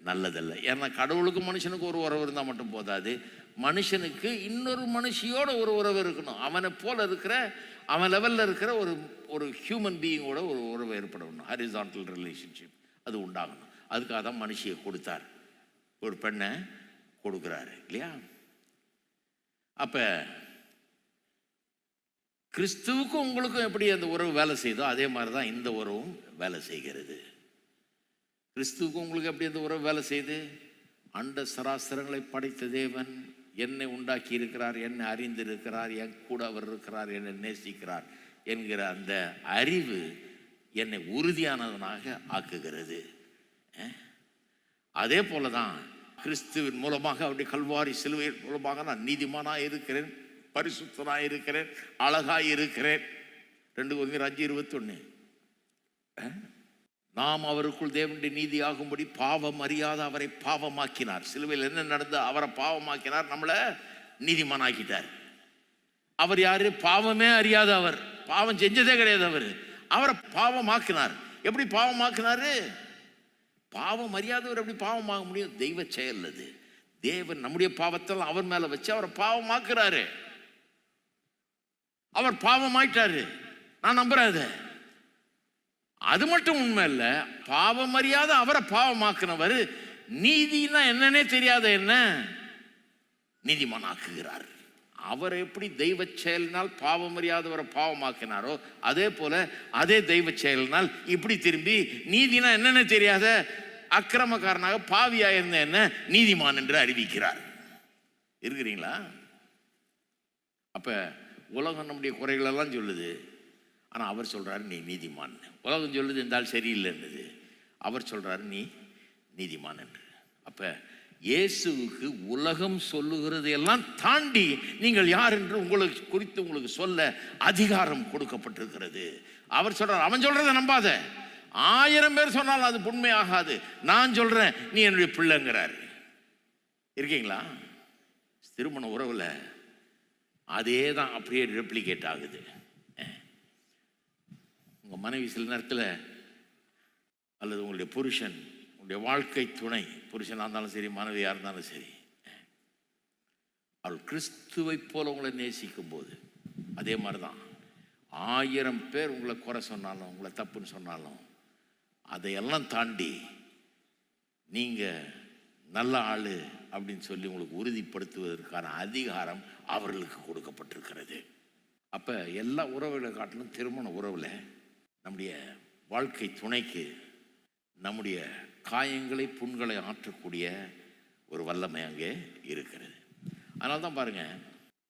நல்லதல்ல. ஏன்னா கடவுளுக்கு மனுஷனுக்கு ஒரு உறவு இருந்தால் மட்டும் போதாது, மனுஷனுக்கு இன்னொரு மனுஷியோட ஒரு உறவு இருக்கணும். அவனை போல இருக்கிற அவன் லெவலில் இருக்கிற ஒரு ஹியூமன் பீயிங்கோட ஒரு உறவு ஏற்படணும். ஹரிசான்டல் ரிலேஷன்ஷிப் அது உண்டாகணும். அதுக்காக தான் மனுஷியை கொடுத்தார், ஒரு பெண்ணை கொடுக்குறாரு இல்லையா? அப்போ கிறிஸ்துவுக்கும் உங்களுக்கும் எப்படி அந்த உறவு வேலை செய்தோ அதே மாதிரி தான் இந்த உறவும் வேலை செய்கிறது. கிறிஸ்துவுக்கும் உங்களுக்கு எப்படி அந்த உறவு வேலை செய்து, அண்ட சராசரங்களை படைத்த தேவன் என்னை உண்டாக்கி இருக்கிறார், என்னை அறிந்திருக்கிறார், என் கூட அவர் இருக்கிறார், என்னை நேசிக்கிறார் என்கிற அந்த அறிவு என்னை உறுதியானவனாக ஆக்குகிறது. அதே போல தான் கிறிஸ்துவின் மூலமாக அவருடைய கல்வாரி சிலுவையின் மூலமாக நான் நீதிமானாக இருக்கிறேன், பரிசுத்தனாக இருக்கிறேன், அழகாக இருக்கிறேன். 2 Corinthians 5:21. நாம் அவருக்குள் தேவனுடைய நீதி ஆகும்படி பாவம் அறியாத அவரை பாவமாக்கினார். சிலுவையில் என்ன நடந்து அவரை பாவமாக்கினார், நம்மளை நீதிமானாக்கிட்டார். அவர் யாரு? பாவமே அறியாத அவர், பாவம் செஞ்சதே கிடையாது அவர், அவரை பாவமாக்கினார். எப்படி பாவமாக்கினாரு? பாவம் அறியாதவர் எப்படி பாவமாக முடியும்? தெய்வ செயல் அது. தேவன் நம்முடைய பாவத்தெல்லாம் அவர் மேல வச்சு அவரை பாவமாக்குறாரு. அவர் பாவமாயிட்டாரு. நான் நம்புறேன். அது மட்டும் உண்மை இல்லை, பாவம் அறியாத அவரை பாவமாக்குனவர் நீதினா என்னன்னே தெரியாத என்ன நீதிமானாக்குகிறார். அவர் எப்படி தெய்வ செயலினால் பாவம் அறியாதவரை பாவமாக்கினாரோ அதே போல அதே தெய்வ செயலினால் இப்படி திரும்பி நீதினா என்னன்னு தெரியாத அக்கிரமக்காரனாக பாவியாயிருந்த என்ன நீதிமான் என்று அறிவிக்கிறார். இருக்கிறீங்களா? அப்ப உலகம் நம்முடைய குறைகள் எல்லாம் சொல்லுது, ஆனால் அவர் சொல்றாரு நீ நீதிமான். உலகம் சொல்லுது என்றால் சரியில்லைன்றது, அவர் சொல்றாரு நீ நீதிமான் என்று. அப்ப இயேசுவுக்கு உலகம் சொல்லுகிறது எல்லாம் தாண்டி நீங்கள் யார் என்று உங்களுக்கு குறித்து உங்களுக்கு சொல்ல அதிகாரம் கொடுக்கப்பட்டிருக்கிறது. அவர் சொல்றார், அவன் சொல்றதை நம்பாத, 1000 பேர் சொன்னாலும் அது உண்மையாகாது, நான் சொல்றேன் நீ என்னுடைய பிள்ளைங்கிறார். இருக்கீங்களா? திருமண உறவுல அதே தான் அப்படியே ரெப்ளிகேட் ஆகுது. உங்க மனைவி சில நேரத்தில் அல்லது உங்களுடைய புருஷன், உங்களுடைய வாழ்க்கை துணை, புருஷனாக இருந்தாலும் சரி மனைவியாக இருந்தாலும் சரி, அவள் கிறிஸ்துவை போல உங்களை நேசிக்கும் போது அதே மாதிரி தான் 1000 பேர் உங்களை குறை சொன்னாலும் உங்களை தப்புன்னு சொன்னாலும் அதையெல்லாம் தாண்டி நீங்கள் நல்ல ஆள் அப்படின்னு சொல்லி உங்களுக்கு உறுதிப்படுத்துவதற்கான அதிகாரம் அவர்களுக்கு கொடுக்கப்பட்டிருக்கிறது. அப்போ எல்லா உறவுகளை காட்டிலும் திருமண உறவில் நம்முடைய வாழ்க்கை துணைக்கு நம்முடைய காயங்களை புண்களை ஆற்றக்கூடிய ஒரு வல்லமை அங்கே இருக்கிறது. அதனால தான் பாருங்க,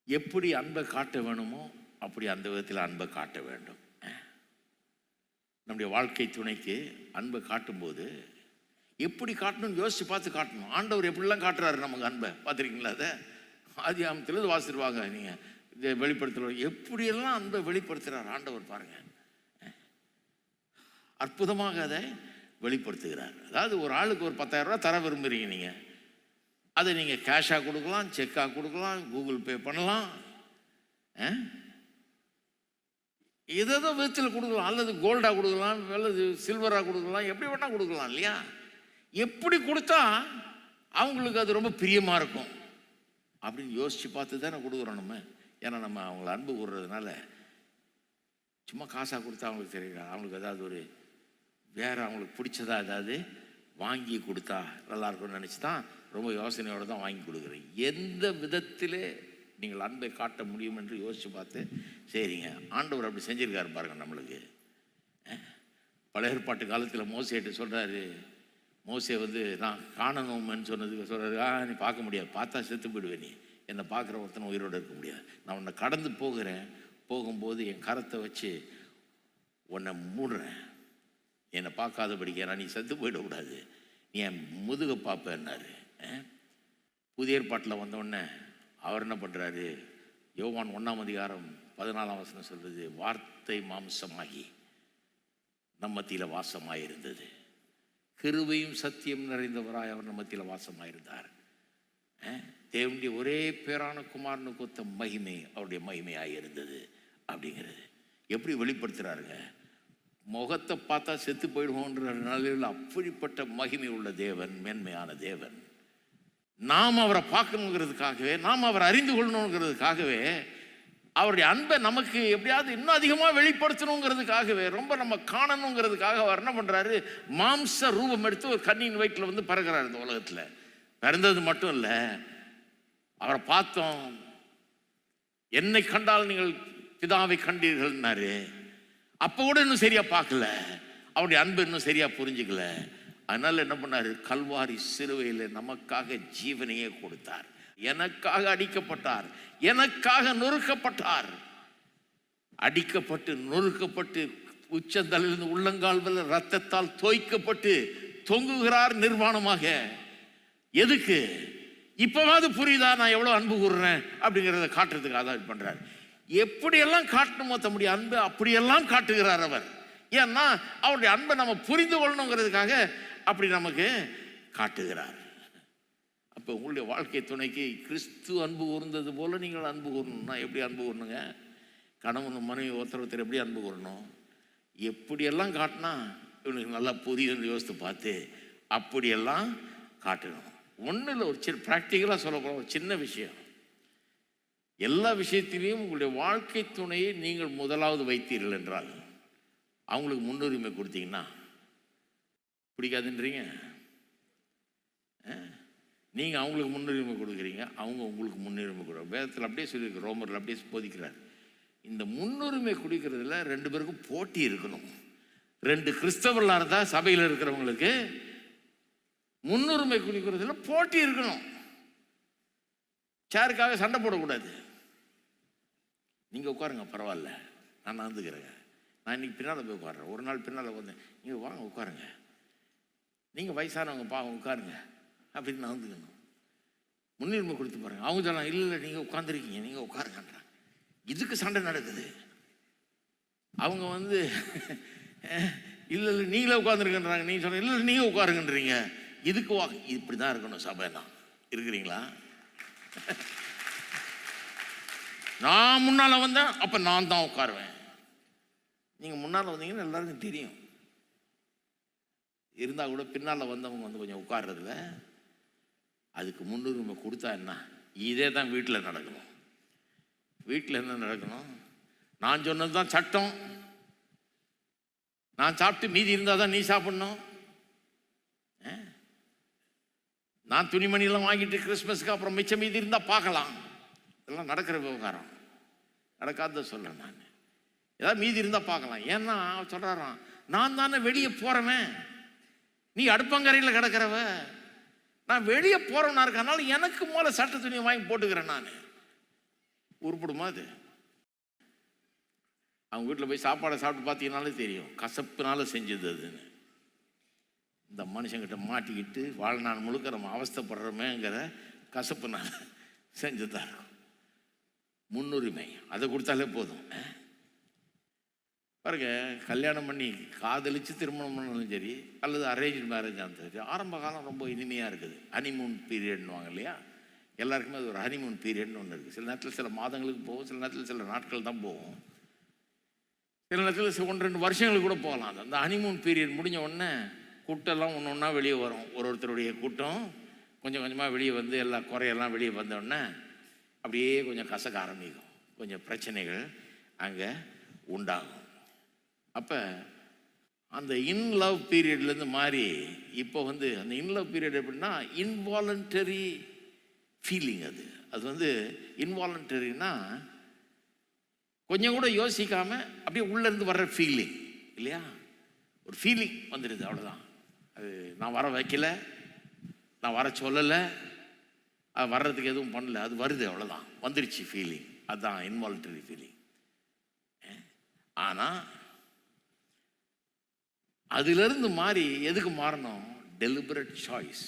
எப்படி அன்பை காட்ட வேணுமோ அப்படி அந்த விதத்தில் அன்பை காட்ட வேண்டும். நம்முடைய வாழ்க்கை துணைக்கு அன்பை காட்டும்போது எப்படி காட்டணும்னு யோசிச்சு பார்த்து காட்டணும். ஆண்டவர் எப்படிலாம் காட்டுறாரு நமக்கு அன்பை பார்த்துருக்கீங்களா? அதை ஆதியாகமத்திலிருந்து வாசிடுவாங்க நீங்கள், இதை வெளிப்படுத்துகிற எப்படியெல்லாம் அன்பை வெளிப்படுத்துகிறார் ஆண்டவர் பாருங்க, அற்புதமாக அதை வெளிப்படுத்துகிறார். அதாவது ஒரு ஆளுக்கு ஒரு 10,000 ரூபா தர விரும்புகிறீங்க நீங்கள், அதை நீங்கள் கேஷாக கொடுக்கலாம், செக்காக கொடுக்கலாம், கூகுள் பே பண்ணலாம், ஏதோ விதத்தில் கொடுக்கலாம், அல்லது கோல்டாக கொடுக்கலாம், அல்லது சில்வராக கொடுக்கலாம், எப்படி வேணால் கொடுக்கலாம் இல்லையா? எப்படி கொடுத்தா அவங்களுக்கு அது ரொம்ப பிரியமாக இருக்கும் அப்படின்னு யோசித்து பார்த்து தானே கொடுக்குறோம் நம்ம. ஏன்னா நம்ம அவங்கள அன்பு கூடுறதுனால சும்மா காசாக கொடுத்தா அவங்களுக்கு தெரியல, அவங்களுக்கு ஏதாவது ஒரு வேறு அவங்களுக்கு பிடிச்சதா ஏதாவது வாங்கி கொடுத்தா நல்லாயிருக்கும்னு நினச்சி தான் ரொம்ப யோசனையோடு தான் வாங்கி கொடுக்குறேன். எந்த விதத்திலே நீங்கள் அன்பை காட்ட முடியும் என்று யோசித்து பார்த்து சரிங்க, ஆண்டவர் அப்படி செஞ்சுருக்காரு பாருங்க நம்மளுக்கு. பழைய ஏற்பாட்டு காலத்தில் மோசேட்டு சொல்கிறாரு, மோசே நான் காணணும்னு சொன்னதுக்கு சொல்கிறாரு, நீ பார்க்க முடியாது, பார்த்தா செத்து போயிடுவேன், நீ என்னை பார்க்குற ஒருத்தனை உயிரோடு இருக்க முடியாது, நான் உன்னை கடந்து போகிறேன், போகும்போது என் கரத்தை வச்சு உன்னை மூடுறேன், என்னை பார்க்காதபடிக்க நான், நீ செத்து போயிடக்கூடாது, நீ என் முதுக பார்ப்பேன்னாரு. புதிய ஏற்பாட்டில் வந்தோடனே அவர் என்ன பண்ணுறாரு, யோவான் 1:14 சொல்கிறது, வார்த்தை மாம்சமாகி நம்ம மத்தியில் வாசமாயிருந்தது, கிருபையும் சத்தியம் நிறைந்தவராய் அவர் நம்ம மத்தியில் வாசமாயிருந்தார். தேவனுடைய ஒரே பேரான குமாரனுக்கு ஒத்த மகிமை அவருடைய மகிமையாக இருந்தது அப்படிங்கிறது எப்படி வெளிப்படுத்துகிறாருங்க. முகத்தை பார்த்தா செத்து போயிடுவோன்ற நிலையில் அப்படிப்பட்ட மகிமை உள்ள தேவன், மேன்மையான தேவன். நாம் அவரை பார்க்கணுங்கிறதுக்காகவே, நாம் அவரை அறிந்து கொள்ளணுங்கிறதுக்காகவே, அவருடைய அன்பை நமக்கு எப்படியாவது இன்னும் அதிகமாக வெளிப்படுத்தணுங்கிறதுக்காகவே, ரொம்ப நம்ம காணணுங்கிறதுக்காக அவர் என்ன பண்ணுறாரு, மாம்ச ரூபம் எடுத்து ஒரு கன்னியின் வயிற்றில் பிறகுறாரு. இந்த உலகத்தில் பிறந்தது மட்டும் இல்லை, அவரை பார்த்தோம், என்னை கண்டால் நீங்கள் பிதாவை கண்டீர்கள்னாரு. அப்போ கூட இன்னும் சரியா பார்க்கல, அவருடைய அன்பு இன்னும் சரியா புரிஞ்சுக்கல. அதனால என்ன பண்ணாரு, கல்வாரி சிலுவையில் நமக்காக ஜீவனையே கொடுத்தார். எனக்காக அடிக்கப்பட்டார், எனக்காக நொறுக்கப்பட்டார். அடிக்கப்பட்டு நொறுக்கப்பட்டு உச்சந்தலிலிருந்து உள்ளங்கால் வரை ரத்தத்தால் தோய்க்கப்பட்டு தொங்குகிறார் நிர்வாணமாக. எதுக்கு? இப்பவாது புரியுதா நான் எவ்வளவு அன்பு கூறுறேன் அப்படிங்கிறத காட்டுறதுக்கு ஆதாரம் பண்றார். எப்படியெல்லாம் காட்டணுமோ தம்முடைய அன்பை அப்படியெல்லாம் காட்டுகிறார் அவர். ஏன்னா அவருடைய அன்பை நம்ம புரிந்து கொள்ளணுங்கிறதுக்காக அப்படி நமக்கு காட்டுகிறார். அப்போ உங்களுடைய வாழ்க்கை துணைக்கு கிறிஸ்து அன்பு கூர்ந்தது போல நீங்கள் அன்பு கூறணும்னா எப்படி அன்பு கூறணுங்க? கணவன் மனைவி ஒருத்தர் எப்படி அன்பு கூறணும்? எப்படியெல்லாம் காட்டினா இவனுக்கு நல்லா புரியுதுன்னு யோசித்து பார்த்து அப்படியெல்லாம் காட்டணும். ஒன்றும் இல்லை, ஒரு சின்ன ப்ராக்டிக்கலாக சொல்லப்போனால் ஒரு சின்ன விஷயம். எல்லா விஷயத்திலையும் உங்களுடைய வாழ்க்கை துணையை நீங்கள் முதலாவது வைத்தீர்கள் என்றால், அவங்களுக்கு முன்னுரிமை கொடுத்தீங்கன்னா, பிடிக்காதுன்றீங்க, நீங்கள் அவங்களுக்கு முன்னுரிமை கொடுக்குறீங்க, அவங்க உங்களுக்கு முன்னுரிமை கொடுக்குறாங்க. வேதத்தில் அப்படியே சொல்லியிருக்கு, ரோமரில் அப்படியே போதிக்கிறார். இந்த முன்னுரிமை கொடுக்கறதுல ரெண்டு பேருக்கும் போட்டி இருக்கணும். ரெண்டு கிறிஸ்தவர்களாக இருந்தால் சபையில் இருக்கிறவங்களுக்கு முன்னுரிமை கொடுக்கறதுல போட்டி இருக்கணும். சேருக்காக சண்டை போடக்கூடாது. நீங்கள் உட்காருங்க, பரவாயில்ல, நான் நந்துக்கிறேங்க, நான் இன்னைக்கு பின்னால் போய் உட்காடுறேன், ஒரு நாள் பின்னால் வந்தேன், நீங்கள் வாங்க உட்காருங்க, நீங்கள் வயசானவங்க பாவம் உட்காருங்க அப்படின்னு நந்துக்கணும். முன்னுரிமை கொடுத்து பாருங்க. அவங்க சொல்லலாம், இல்லை இல்லை நீங்கள் உட்காந்துருக்கீங்க, நீங்கள் உட்காருங்கன்றாங்க. இதுக்கு சண்டை நடக்குது. அவங்க இல்லை இல்லை நீங்களே உட்காந்துருக்கன்றாங்க, நீங்கள் சொல்ல இல்லை நீங்கள் உட்காருங்கன்றீங்க. இதுக்கு இப்படி தான் இருக்கணும் சபைனா. இருக்கிறீங்களா? நான் முன்னால் வந்தேன், அப்போ நான் தான் உட்காருவேன். நீங்கள் முன்னால் வந்தீங்கன்னு எல்லாருக்கும் தெரியும். இருந்தால் கூட பின்னால் வந்தவங்க கொஞ்சம் உட்கார்றதில்ல. அதுக்கு முன்னுரிமை கொடுத்தா என்ன? இதே தான் வீட்டில் நடக்கணும். வீட்டில் என்ன நடக்கணும்? நான் சொன்னது தான் சட்டம். நான் சாப்பிட்டு மீதி இருந்தால் தான் நீ சாப்பிடணும். நான் துணிமணியெல்லாம் வாங்கிட்டு கிறிஸ்மஸுக்கு அப்புறம் மிச்சம் மீதி இருந்தால் பார்க்கலாம். இதெல்லாம் நடக்கிற விவகாரம். நடக்காத சொல்கிறேன் நான். ஏதாவது மீதி இருந்தால் பார்க்கலாம். ஏன்னா சொல்கிறாராம், நான் தானே வெளியே போகிறவன், நீ அடுப்பங்கரையில் கிடக்கிறவ, நான் வெளியே போகிறவனா இருக்கனால எனக்கு மேலே சட்ட துணியை வாங்கி போட்டுக்கிறேன். நான் உருப்படுமா? அது அவங்க வீட்டில் போய் சாப்பாடை சாப்பிட்டு பார்த்தீங்கன்னாலே தெரியும், கசப்புனால செஞ்சது அதுன்னு. இந்த மனுஷங்கிட்ட மாட்டிக்கிட்டு வாழ்நாள் முழுக்க நம்ம அவஸ்தைப்படுறோமேங்கிற கசப்புனால செஞ்சுதான் இருக்கும். முன்னுரிமை அதை கொடுத்தாலே போதும். பாருங்க, கல்யாணம் பண்ணி காதலிச்சு திருமணம் பண்ணாலும் சரி, அல்லது அரேஞ்ச் மேரேஜ் ஆனாலும் சரி, ஆரம்ப காலம் ரொம்ப இனிமையாக இருக்குது. ஹனிமூன் பீரியட்னுவாங்க இல்லையா? எல்லாருக்குமே அது ஒரு ஹனிமூன் பீரியட்னு ஒன்று இருக்குது. சில நேரத்தில் சில மாதங்களுக்கு போகும், சில நேரத்தில் சில நாட்கள் தான் போகும், சில நேரத்தில் 1-2 வருஷங்களுக்கு கூட போகலாம். அந்த ஹனிமூன் பீரியட் முடிஞ்ச உடனே கூட்டெல்லாம் ஒன்று ஒன்றா வெளியே வரும். ஒருத்தருடைய கூட்டம் கொஞ்சம் கொஞ்சமாக வெளியே வந்து எல்லா குறையெல்லாம் வெளியே வந்தோடனே அப்படியே கொஞ்சம் கசக்க ஆரம்பிக்கும், கொஞ்சம் பிரச்சனைகள் அங்கே உண்டாகும். அப்போ அந்த இன் லவ் பீரியட்லேருந்து மாறி இப்போ அந்த இன் லவ் பீரியட் எப்படின்னா இன்வாலண்டரி ஃபீலிங். அது வந்து இன்வாலண்டரினா கொஞ்சம் கூட யோசிக்காம அப்படியே உள்ளேருந்து வர்ற ஃபீலிங் இல்லையா? ஒரு ஃபீலிங் வந்துடுது, அவ்வளோதான். அது நான் வர வைக்கல, நான் வர சொல்லலை, அது வர்றதுக்கு எதுவும் பண்ணல, அது வருது, அவ்வளோதான், வந்துடுச்சு ஃபீலிங். அதுதான் இன்வாலண்டரி ஃபீலிங். ஆனால் அதிலிருந்து மாறி எதுக்கு மாறணும்? Deliberate choice.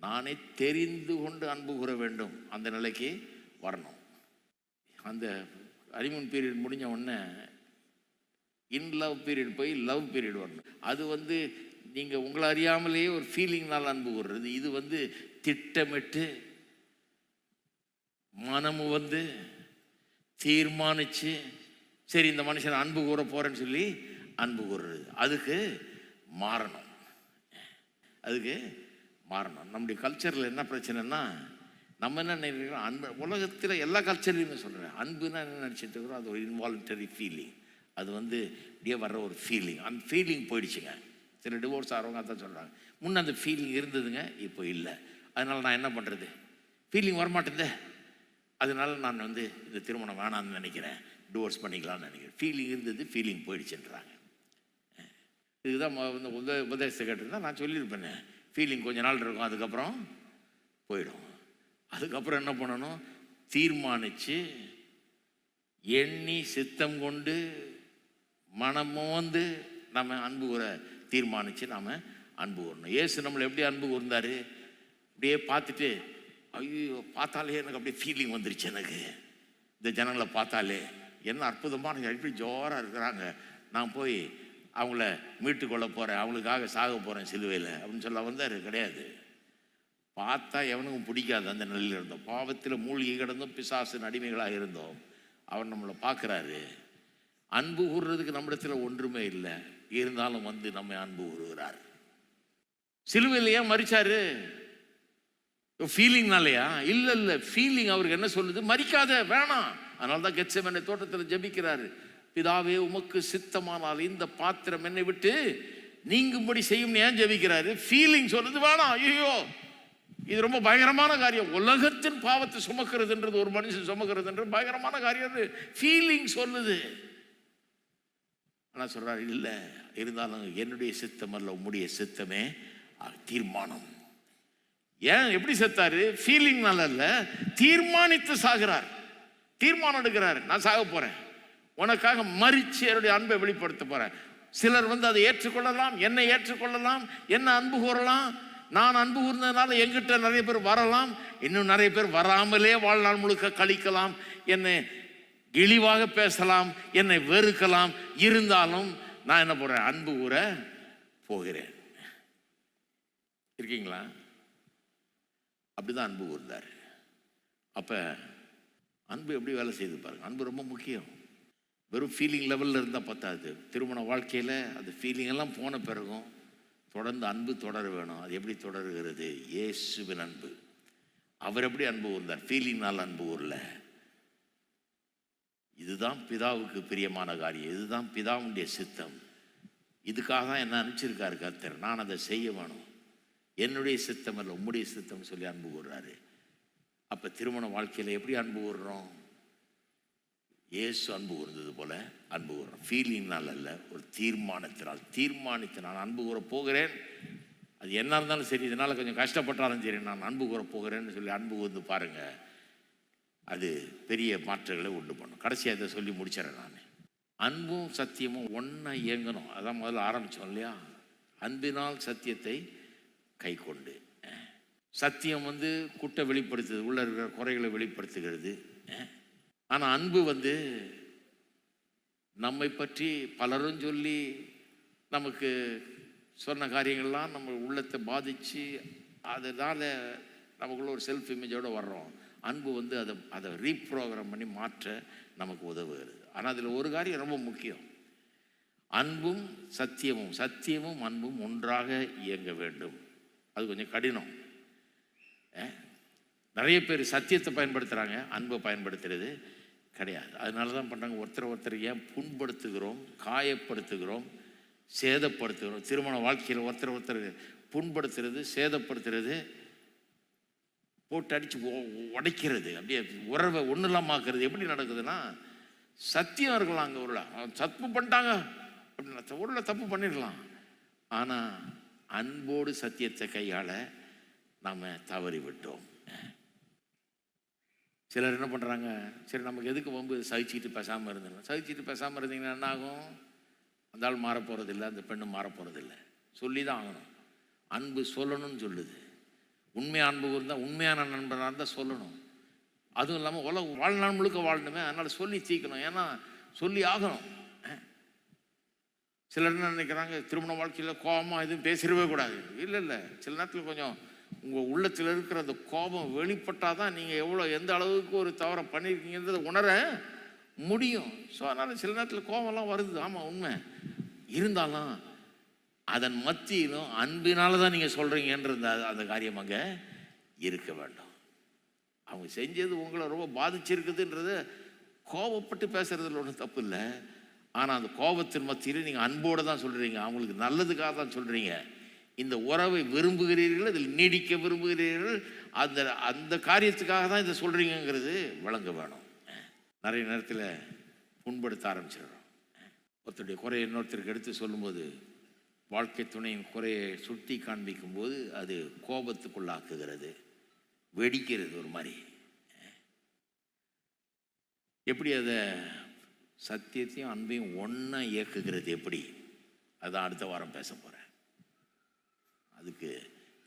நானே தெரிந்து கொண்டு அன்பு கூற வேண்டும், அந்த நிலைக்கு வரணும். அந்த ஹனிமூன் பீரியட் முடிஞ்ச உடனே இன் லவ் பீரியட் போய் லவ் பீரியட் வரணும். அது வந்து நீங்கள் உங்களை அறியாமலேயே ஒரு ஃபீலிங்னால் அன்பு கூறுறது. இது வந்து திட்டமிட்டு மனமு வந்து தீர்மானித்து சரி இந்த மனுஷன் அன்பு கூற போகிறேன்னு சொல்லி அன்பு கூறுறது. அதுக்கு மாறணும், அதுக்கு மாறணும். நம்முடைய கல்ச்சரில் என்ன பிரச்சனைன்னா, நம்ம என்ன நினைக்கிறோம், அன்பு உலகத்தில் எல்லா கல்ச்சர்லையுமே சொல்கிறேன், அன்புன்னா என்ன நினச்சிட்டு இருக்கிறோம், அது ஒரு இன்வாலண்டரி ஃபீலிங். அது வந்து இப்படியே வர்ற ஒரு ஃபீலிங். அந்த ஃபீலிங் போயிடுச்சுங்க. சில டிவோர்ஸ் ஆகிறவங்க அதான் சொல்கிறாங்க, முன்னே அந்த ஃபீலிங் இருந்ததுங்க, இப்போ இல்லை. அதனால் நான் என்ன பண்ணுறது, ஃபீலிங் வரமாட்டேங்குது, அதனால நான் வந்து இந்த திருமணம் வேணான்னு நினைக்கிறேன், டிவோர்ஸ் பண்ணிக்கலாம்னு நினைக்கிறேன். ஃபீலிங் இருந்தது, ஃபீலிங் போயிடுச்சுன்றாங்க. இதுதான் வந்து உபதேசத்தை கேட்டிருந்தா நான் சொல்லியிருப்பேனே, ஃபீலிங் கொஞ்ச நாள் இருக்கும், அதுக்கப்புறம் போயிடும். அதுக்கப்புறம் என்ன பண்ணணும், தீர்மானித்து எண்ணி சித்தம் கொண்டு மனமும் வந்து நம்ம அன்பு கூற தீர்மானித்து நாம் அன்பு கூறணும். இயேசு நம்மளை எப்படி அன்பு கூர்ந்தார்? அப்படியே பார்த்துட்டு, ஐயோ பார்த்தாலே எனக்கு அப்படியே ஃபீலிங் வந்துருச்சு, எனக்கு இந்த ஜனங்களை பார்த்தாலே என்ன அற்புதமான எப்படி ஜோராக இருக்கிறாங்க, நான் போய் அவங்கள மீட்டு கொள்ள போகிறேன், அவங்களுக்காக சாக போகிறேன் சிலுவையில் அப்படின்னு சொல்ல வந்தார். கிடையாது. பார்த்தா எவனுக்கும் பிடிக்காது. அந்த நிலையில் இருந்தோம், பாவத்தில் மூழ்கி கிடந்தோம், பிசாசின் அடிமைகளாக இருந்தோம். அவர் நம்மளை பார்க்குறாரு. அன்பு கூறுறதுக்கு நம்மிடத்தில் ஒன்றுமே இல்லை, இருந்தாலும் வந்து நம்ம அன்பு கூறுகிறார். சிலுவையில் ஏன் மரிச்சாரு? ஃபீலிங்னாலையா? இல்லை இல்லை, ஃபீலிங் அவருக்கு என்ன சொல்லுது, மரிக்காத, வேணாம். அதனால தான் கெத்செமனே தோட்டத்தில் ஜெபிக்கிறாரு, பிதாவே உமக்கு சித்தமானால் இந்த பாத்திரம் என்னை விட்டு நீங்கும்படி செய்யும். ஏன் ஜெபிக்கிறாரு? ஃபீலிங் சொல்லுது வேணாம். ஐயோ இது ரொம்ப பயங்கரமான காரியம், உலகத்தின் பாவத்தை சுமக்கிறதுன்றது, ஒரு மனுஷன் சுமக்கிறதுன்றது பயங்கரமான காரியம். ஃபீலிங் சொல்லுது. ஆனால் சொல்றாரு, இல்லை, இருந்தாலும் என்னுடைய சித்தம் அல்ல உம்முடைய சித்தமே தீர்மானம். ஏன் எப்படி செத்தாரு? ஃபீலிங்னால அல்ல, தீர்மானித்து சாகிறார். தீர்மானம் எடுக்கிறார், நான் சாக போறேன், உனக்காக மரிச்சு என்னுடைய அன்பை வெளிப்படுத்த போறேன். சிலர் வந்து அதை ஏற்றுக்கொள்ளலாம், என்னை ஏற்றுக்கொள்ளலாம், என்ன அன்பு கூறலாம். நான் அன்பு கூர்ந்ததுனால எங்கிட்ட நிறைய பேர் வரலாம், இன்னும் நிறைய பேர் வராமலே வாழ்நாள் முழுக்க கழிக்கலாம், என்னை இழிவாக பேசலாம், என்னை வெறுக்கலாம். இருந்தாலும் நான் என்ன போறேன், அன்பு கூற போகிறேன். இருக்கீங்களா? அப்படிதான் அன்பு கூர்ந்தார். அப்ப அன்பு எப்படி வேலை செய்து பாருங்க. அன்பு ரொம்ப முக்கியம். வெறும் ஃபீலிங் லெவலில் இருந்தால் பத்தாது. திருமண வாழ்க்கையில் அது ஃபீலிங் எல்லாம் போன பிறகும் தொடர்ந்து அன்பு தொடர வேணும். அது எப்படி தொடருகிறது? இயேசுவின் அன்பு. அவர் எப்படி அன்பு கூர்ந்தார்? ஃபீலிங்னால் அன்பு கூறல. இதுதான் பிதாவுக்கு பிரியமான காரியம், இதுதான் பிதாவுடைய சித்தம், இதுக்காக தான் என்ன அனுப்பிச்சிருக்காரு கர்த்தர், நான் அதை செய்ய வேணும், என்னுடைய சித்தம் அல்ல உம்முடைய சித்தம் சொல்லி அன்பு கூறுறாரு. அப்போ திருமண வாழ்க்கையில் எப்படி அன்பு கூறுறோம்? இயேசு அன்பு கூர்ந்தது போல அன்பு கூறுறோம். ஃபீலிங்னால் அல்ல, ஒரு தீர்மானத்தினால். தீர்மானித்து நான் அன்பு கூற போகிறேன், அது என்ன இருந்தாலும் சரி, இதனால் கொஞ்சம் கஷ்டப்பட்டாலும் சரி, நான் அன்பு கூற போகிறேன்னு சொல்லி அன்பு கூர்ந்து பாருங்க, அது பெரிய மாற்றங்களை உண்டு பண்ணும். கடைசியாக இதை சொல்லி முடிச்சிடறேன் நான். அன்பும் சத்தியமும் ஒன்றா இயங்கணும். அதான் முதல்ல ஆரம்பித்தோம் இல்லையா? அன்பினால் சத்தியத்தை கை கொண்டு. சத்தியம் வந்து குட்டை வெளிப்படுத்துது, உள்ள இருக்கிற குறைகளை வெளிப்படுத்துகிறது. ஆனால் அன்பு வந்து நம்மை பற்றி பலரும் சொல்லி நமக்கு சொன்ன காரியங்கள்லாம் நம்ம உள்ளத்தை பாதித்து அதனால் நமக்குள்ள ஒரு செல்ஃப் இமேஜோடு வர்றோம். அன்பு வந்து அதை ரீப்ரோக்ராம் பண்ணி மாற்ற நமக்கு உதவுகிறது. ஆனால் அதில் ஒரு காரியம் ரொம்ப முக்கியம், அன்பும் சத்தியமும் அன்பும் ஒன்றாக இயங்க வேண்டும். அது கொஞ்சம் கடினம். நிறைய பேர் சத்தியத்தை பயன்படுத்துகிறாங்க, அன்பை பயன்படுத்துறது கிடையாது. அதனால தான் பண்ணுறாங்க, ஒருத்தர் ஏன் புண்படுத்துகிறோம், காயப்படுத்துகிறோம், சேதப்படுத்துகிறோம். திருமண வாழ்க்கையில் ஒருத்தர் புண்படுத்துறது, சேதப்படுத்துறது போட்டு அடித்து உடைக்கிறது, அப்படியே உறவை ஒன்றும் இல்லாமல் ஆக்குறது. எப்படி நடக்குதுன்னா, சத்தியம் இருக்கலாம் அங்கே உருளை, தப்பு பண்ணிட்டாங்க அப்படின்னா உருளை தப்பு பண்ணிடலாம். ஆனால் அன்போடு சத்தியத்தை கையாள நாம் தவறி விட்டோம். சிலர் என்ன பண்ணுறாங்க, சரி நமக்கு எதுக்கு வம்பு, சகிச்சுக்கிட்டு பேசாமல் இருந்தோம். சகிச்சுட்டு பேசாமல் இருந்தீங்கன்னா என்ன ஆகும்? அந்த ஆள் மாறப்போகிறதில்லை, அந்த பெண்ணு மாறப்போகிறதில்லை. சொல்லி தான் ஆகணும். அன்பு சொல்லணும்னு சொல்லுது. உண்மையான அன்பு இருந்தால், உண்மையான நண்பனாக இருந்தால் சொல்லணும். அதுவும் இல்லாமல் வாழ்நாள் முழுக்க வாழணுமே, அதனால் சொல்லி தீக்கணும். ஏன்னா சொல்லி ஆகணும். சிலர் என்ன நினைக்கிறாங்க, திருமண வாழ்க்கையில் கோபமாக எதுவும் பேசிடவே கூடாது. இல்லை, சில நேரத்தில் கொஞ்சம் உங்கள் உள்ளத்தில் இருக்கிற அந்த கோபம் வெளிப்பட்டால் தான் நீங்கள் எந்த அளவுக்கு ஒரு தவறை பண்ணியிருக்கீங்கன்றதை உணர முடியும். ஸோ அதனால் சில நேரத்தில் கோபம்லாம் வருது, ஆமாம் உண்மை. இருந்தாலும் அதன் மத்தியிலும் அன்பினால தான் நீங்கள் சொல்கிறீங்கன்றது அந்த காரியம் அங்கே இருக்க வேண்டும். அவங்க செஞ்சது உங்களை ரொம்ப பாதிச்சிருக்குதுன்றது கோபப்பட்டு பேசுறதுல ஒன்றும் தப்பு இல்லை. ஆனால் அந்த கோபத்தின் மத்தியில் நீங்கள் அன்போடு தான் சொல்கிறீங்க, அவங்களுக்கு நல்லதுக்காக தான் சொல்கிறீங்க. இந்த உறவை விரும்புகிறீர்கள், இதில் நீடிக்க விரும்புகிறீர்கள், அந்த அந்த காரியத்துக்காக தான் இதை சொல்கிறீங்கிறது விளங்க வேணும். நிறைய நேரத்தில் புண்படுத்த ஆரம்பிச்சிடுறோம். ஒருத்தருடைய குறையை இன்னொருத்தருக்கு எடுத்து சொல்லும்போது, வாழ்க்கை துணையின் குறையை சுட்டி காண்பிக்கும் போது அது கோபத்துக்குள்ளாக்குகிறது, வெடிக்கிறது ஒரு மாதிரி. எப்படி அதை சத்தியத்தையும் அன்பையும் ஒன்றா இயக்குகிறது எப்படி, அதான் அடுத்த வாரம் பேச போகிறேன். அதுக்கு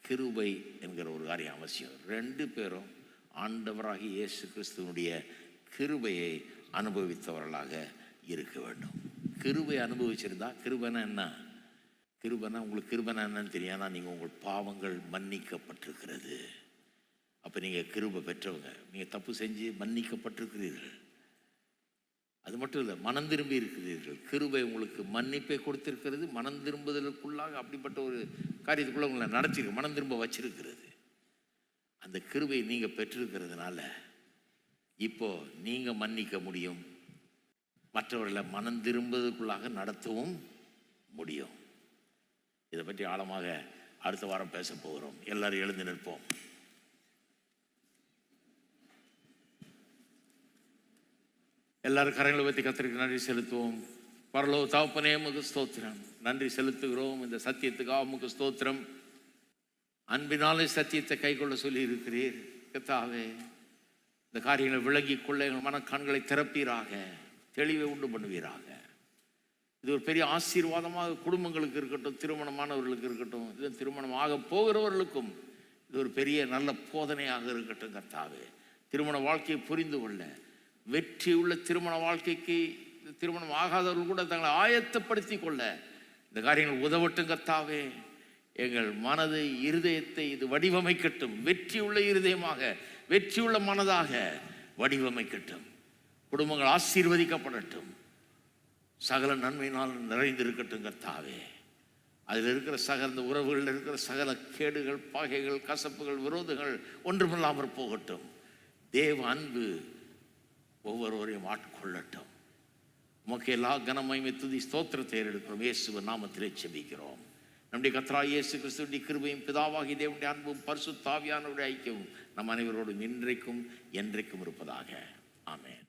கிருபை என்கிற ஒரு காரியம் அவசியம். 2 பேரும் ஆண்டவராகி இயேசு கிறிஸ்துவனுடைய கிருபையை அனுபவித்தவர்களாக இருக்க வேண்டும். கிருபை அனுபவிச்சிருந்தா, கிருபைனா என்ன? கிருபைனா உங்களுக்கு கிருபைனா என்னன்னு தெரியாதா? நீங்கள் உங்கள் பாவங்கள் மன்னிக்கப்பட்டிருக்கிறது. அப்போ நீங்கள் கிருபை பெற்றவங்க. நீங்கள் தப்பு செஞ்சு மன்னிக்கப்பட்டிருக்கிறீர்கள். அது மட்டும் இல்லை, மனம் திரும்பி இருக்கிறீர்கள். கிருபை உங்களுக்கு மன்னிப்பை கொடுத்திருக்கிறது. மனம் திரும்புதலுக்குள்ளாக அப்படிப்பட்ட ஒரு காரியத்துக்குள்ள உங்களை நடத்திருக்கு, மனம் திரும்ப வச்சிருக்கிறது. அந்த கிருபை நீங்கள் பெற்றிருக்கிறதுனால இப்போ நீங்கள் மன்னிக்க முடியும், மற்றவர்களை மனம் திரும்புவதற்குள்ளாக நடத்தவும் முடியும். இதை பற்றி ஆழமாக அடுத்த வாரம் பேச போகிறோம். எல்லாரும் எழுந்து நிற்போம். எல்லாரும் கரங்களை பற்றி கர்த்தருக்கு நன்றி செலுத்துவோம். பரலோக தகப்பனே, உமக்கு ஸ்தோத்திரம். நன்றி செலுத்துகிறோம். இந்த சத்தியத்துக்காக உமக்கு ஸ்தோத்திரம். அன்பினாலே சத்தியத்தை கைக்கொள்ள சொல்லி இருக்கிறீர் கர்த்தாவே. இந்த காரியங்களை விளங்கிக் கொள்ள எங்கள் மனக்கண்களை திறப்பீராக, தெளிவை உண்டு பண்ணுவீராக. இது ஒரு பெரிய ஆசீர்வாதமாக குடும்பங்களுக்கு இருக்கட்டும், திருமணமானவர்களுக்கு இருக்கட்டும், இது திருமணமாக போகிறவர்களுக்கும் இது ஒரு பெரிய நல்ல போதனையாக இருக்கட்டும் கர்த்தாவே. திருமண வாழ்க்கையை புரிந்து கொள்ள, வெற்றி உள்ள திருமண வாழ்க்கைக்கு திருமணம் ஆகாதவர்கள் கூட தங்களை ஆயத்தப்படுத்தி கொள்ள இந்த காரியங்கள் உதவட்டும் கர்த்தாவே. எங்கள் மனதை, இருதயத்தை இது வடிவமைக்கட்டும். வெற்றி உள்ள இருதயமாக, வெற்றி உள்ள மனதாக வடிவமைக்கட்டும். குடும்பங்கள் ஆசீர்வதிக்கப்படட்டும். சகல நன்மையினால் நிறைந்திருக்கட்டும் கர்த்தாவே. அதில் இருக்கிற சகல உறவுகளில் இருக்கிற சகல கேடுகள், பகைகள், கசப்புகள், விரோதங்கள் ஒன்றுமில்லாமல் போகட்டும். தேவ அன்பு ஒவ்வொருவரையும் ஆட்கொள்ளட்டும். உமக்கு எல்லா கனமகிமை துதி ஸ்தோத்திரத்தை எடுக்கிறோம். இயேசுவின் நாமத்திலே ஜெபிக்கிறோம். நம்முடைய கர்த்தராகிய இயேசு கிறிஸ்துவின் கிருபையும் பிதாவாகிய தேவனுடைய அன்பும் பரிசுத்த ஆவியானவருடைய ஐக்கியமும் நம் அனைவரோடும் இன்றைக்கும் என்றைக்கும் இருப்பதாக. ஆமென்.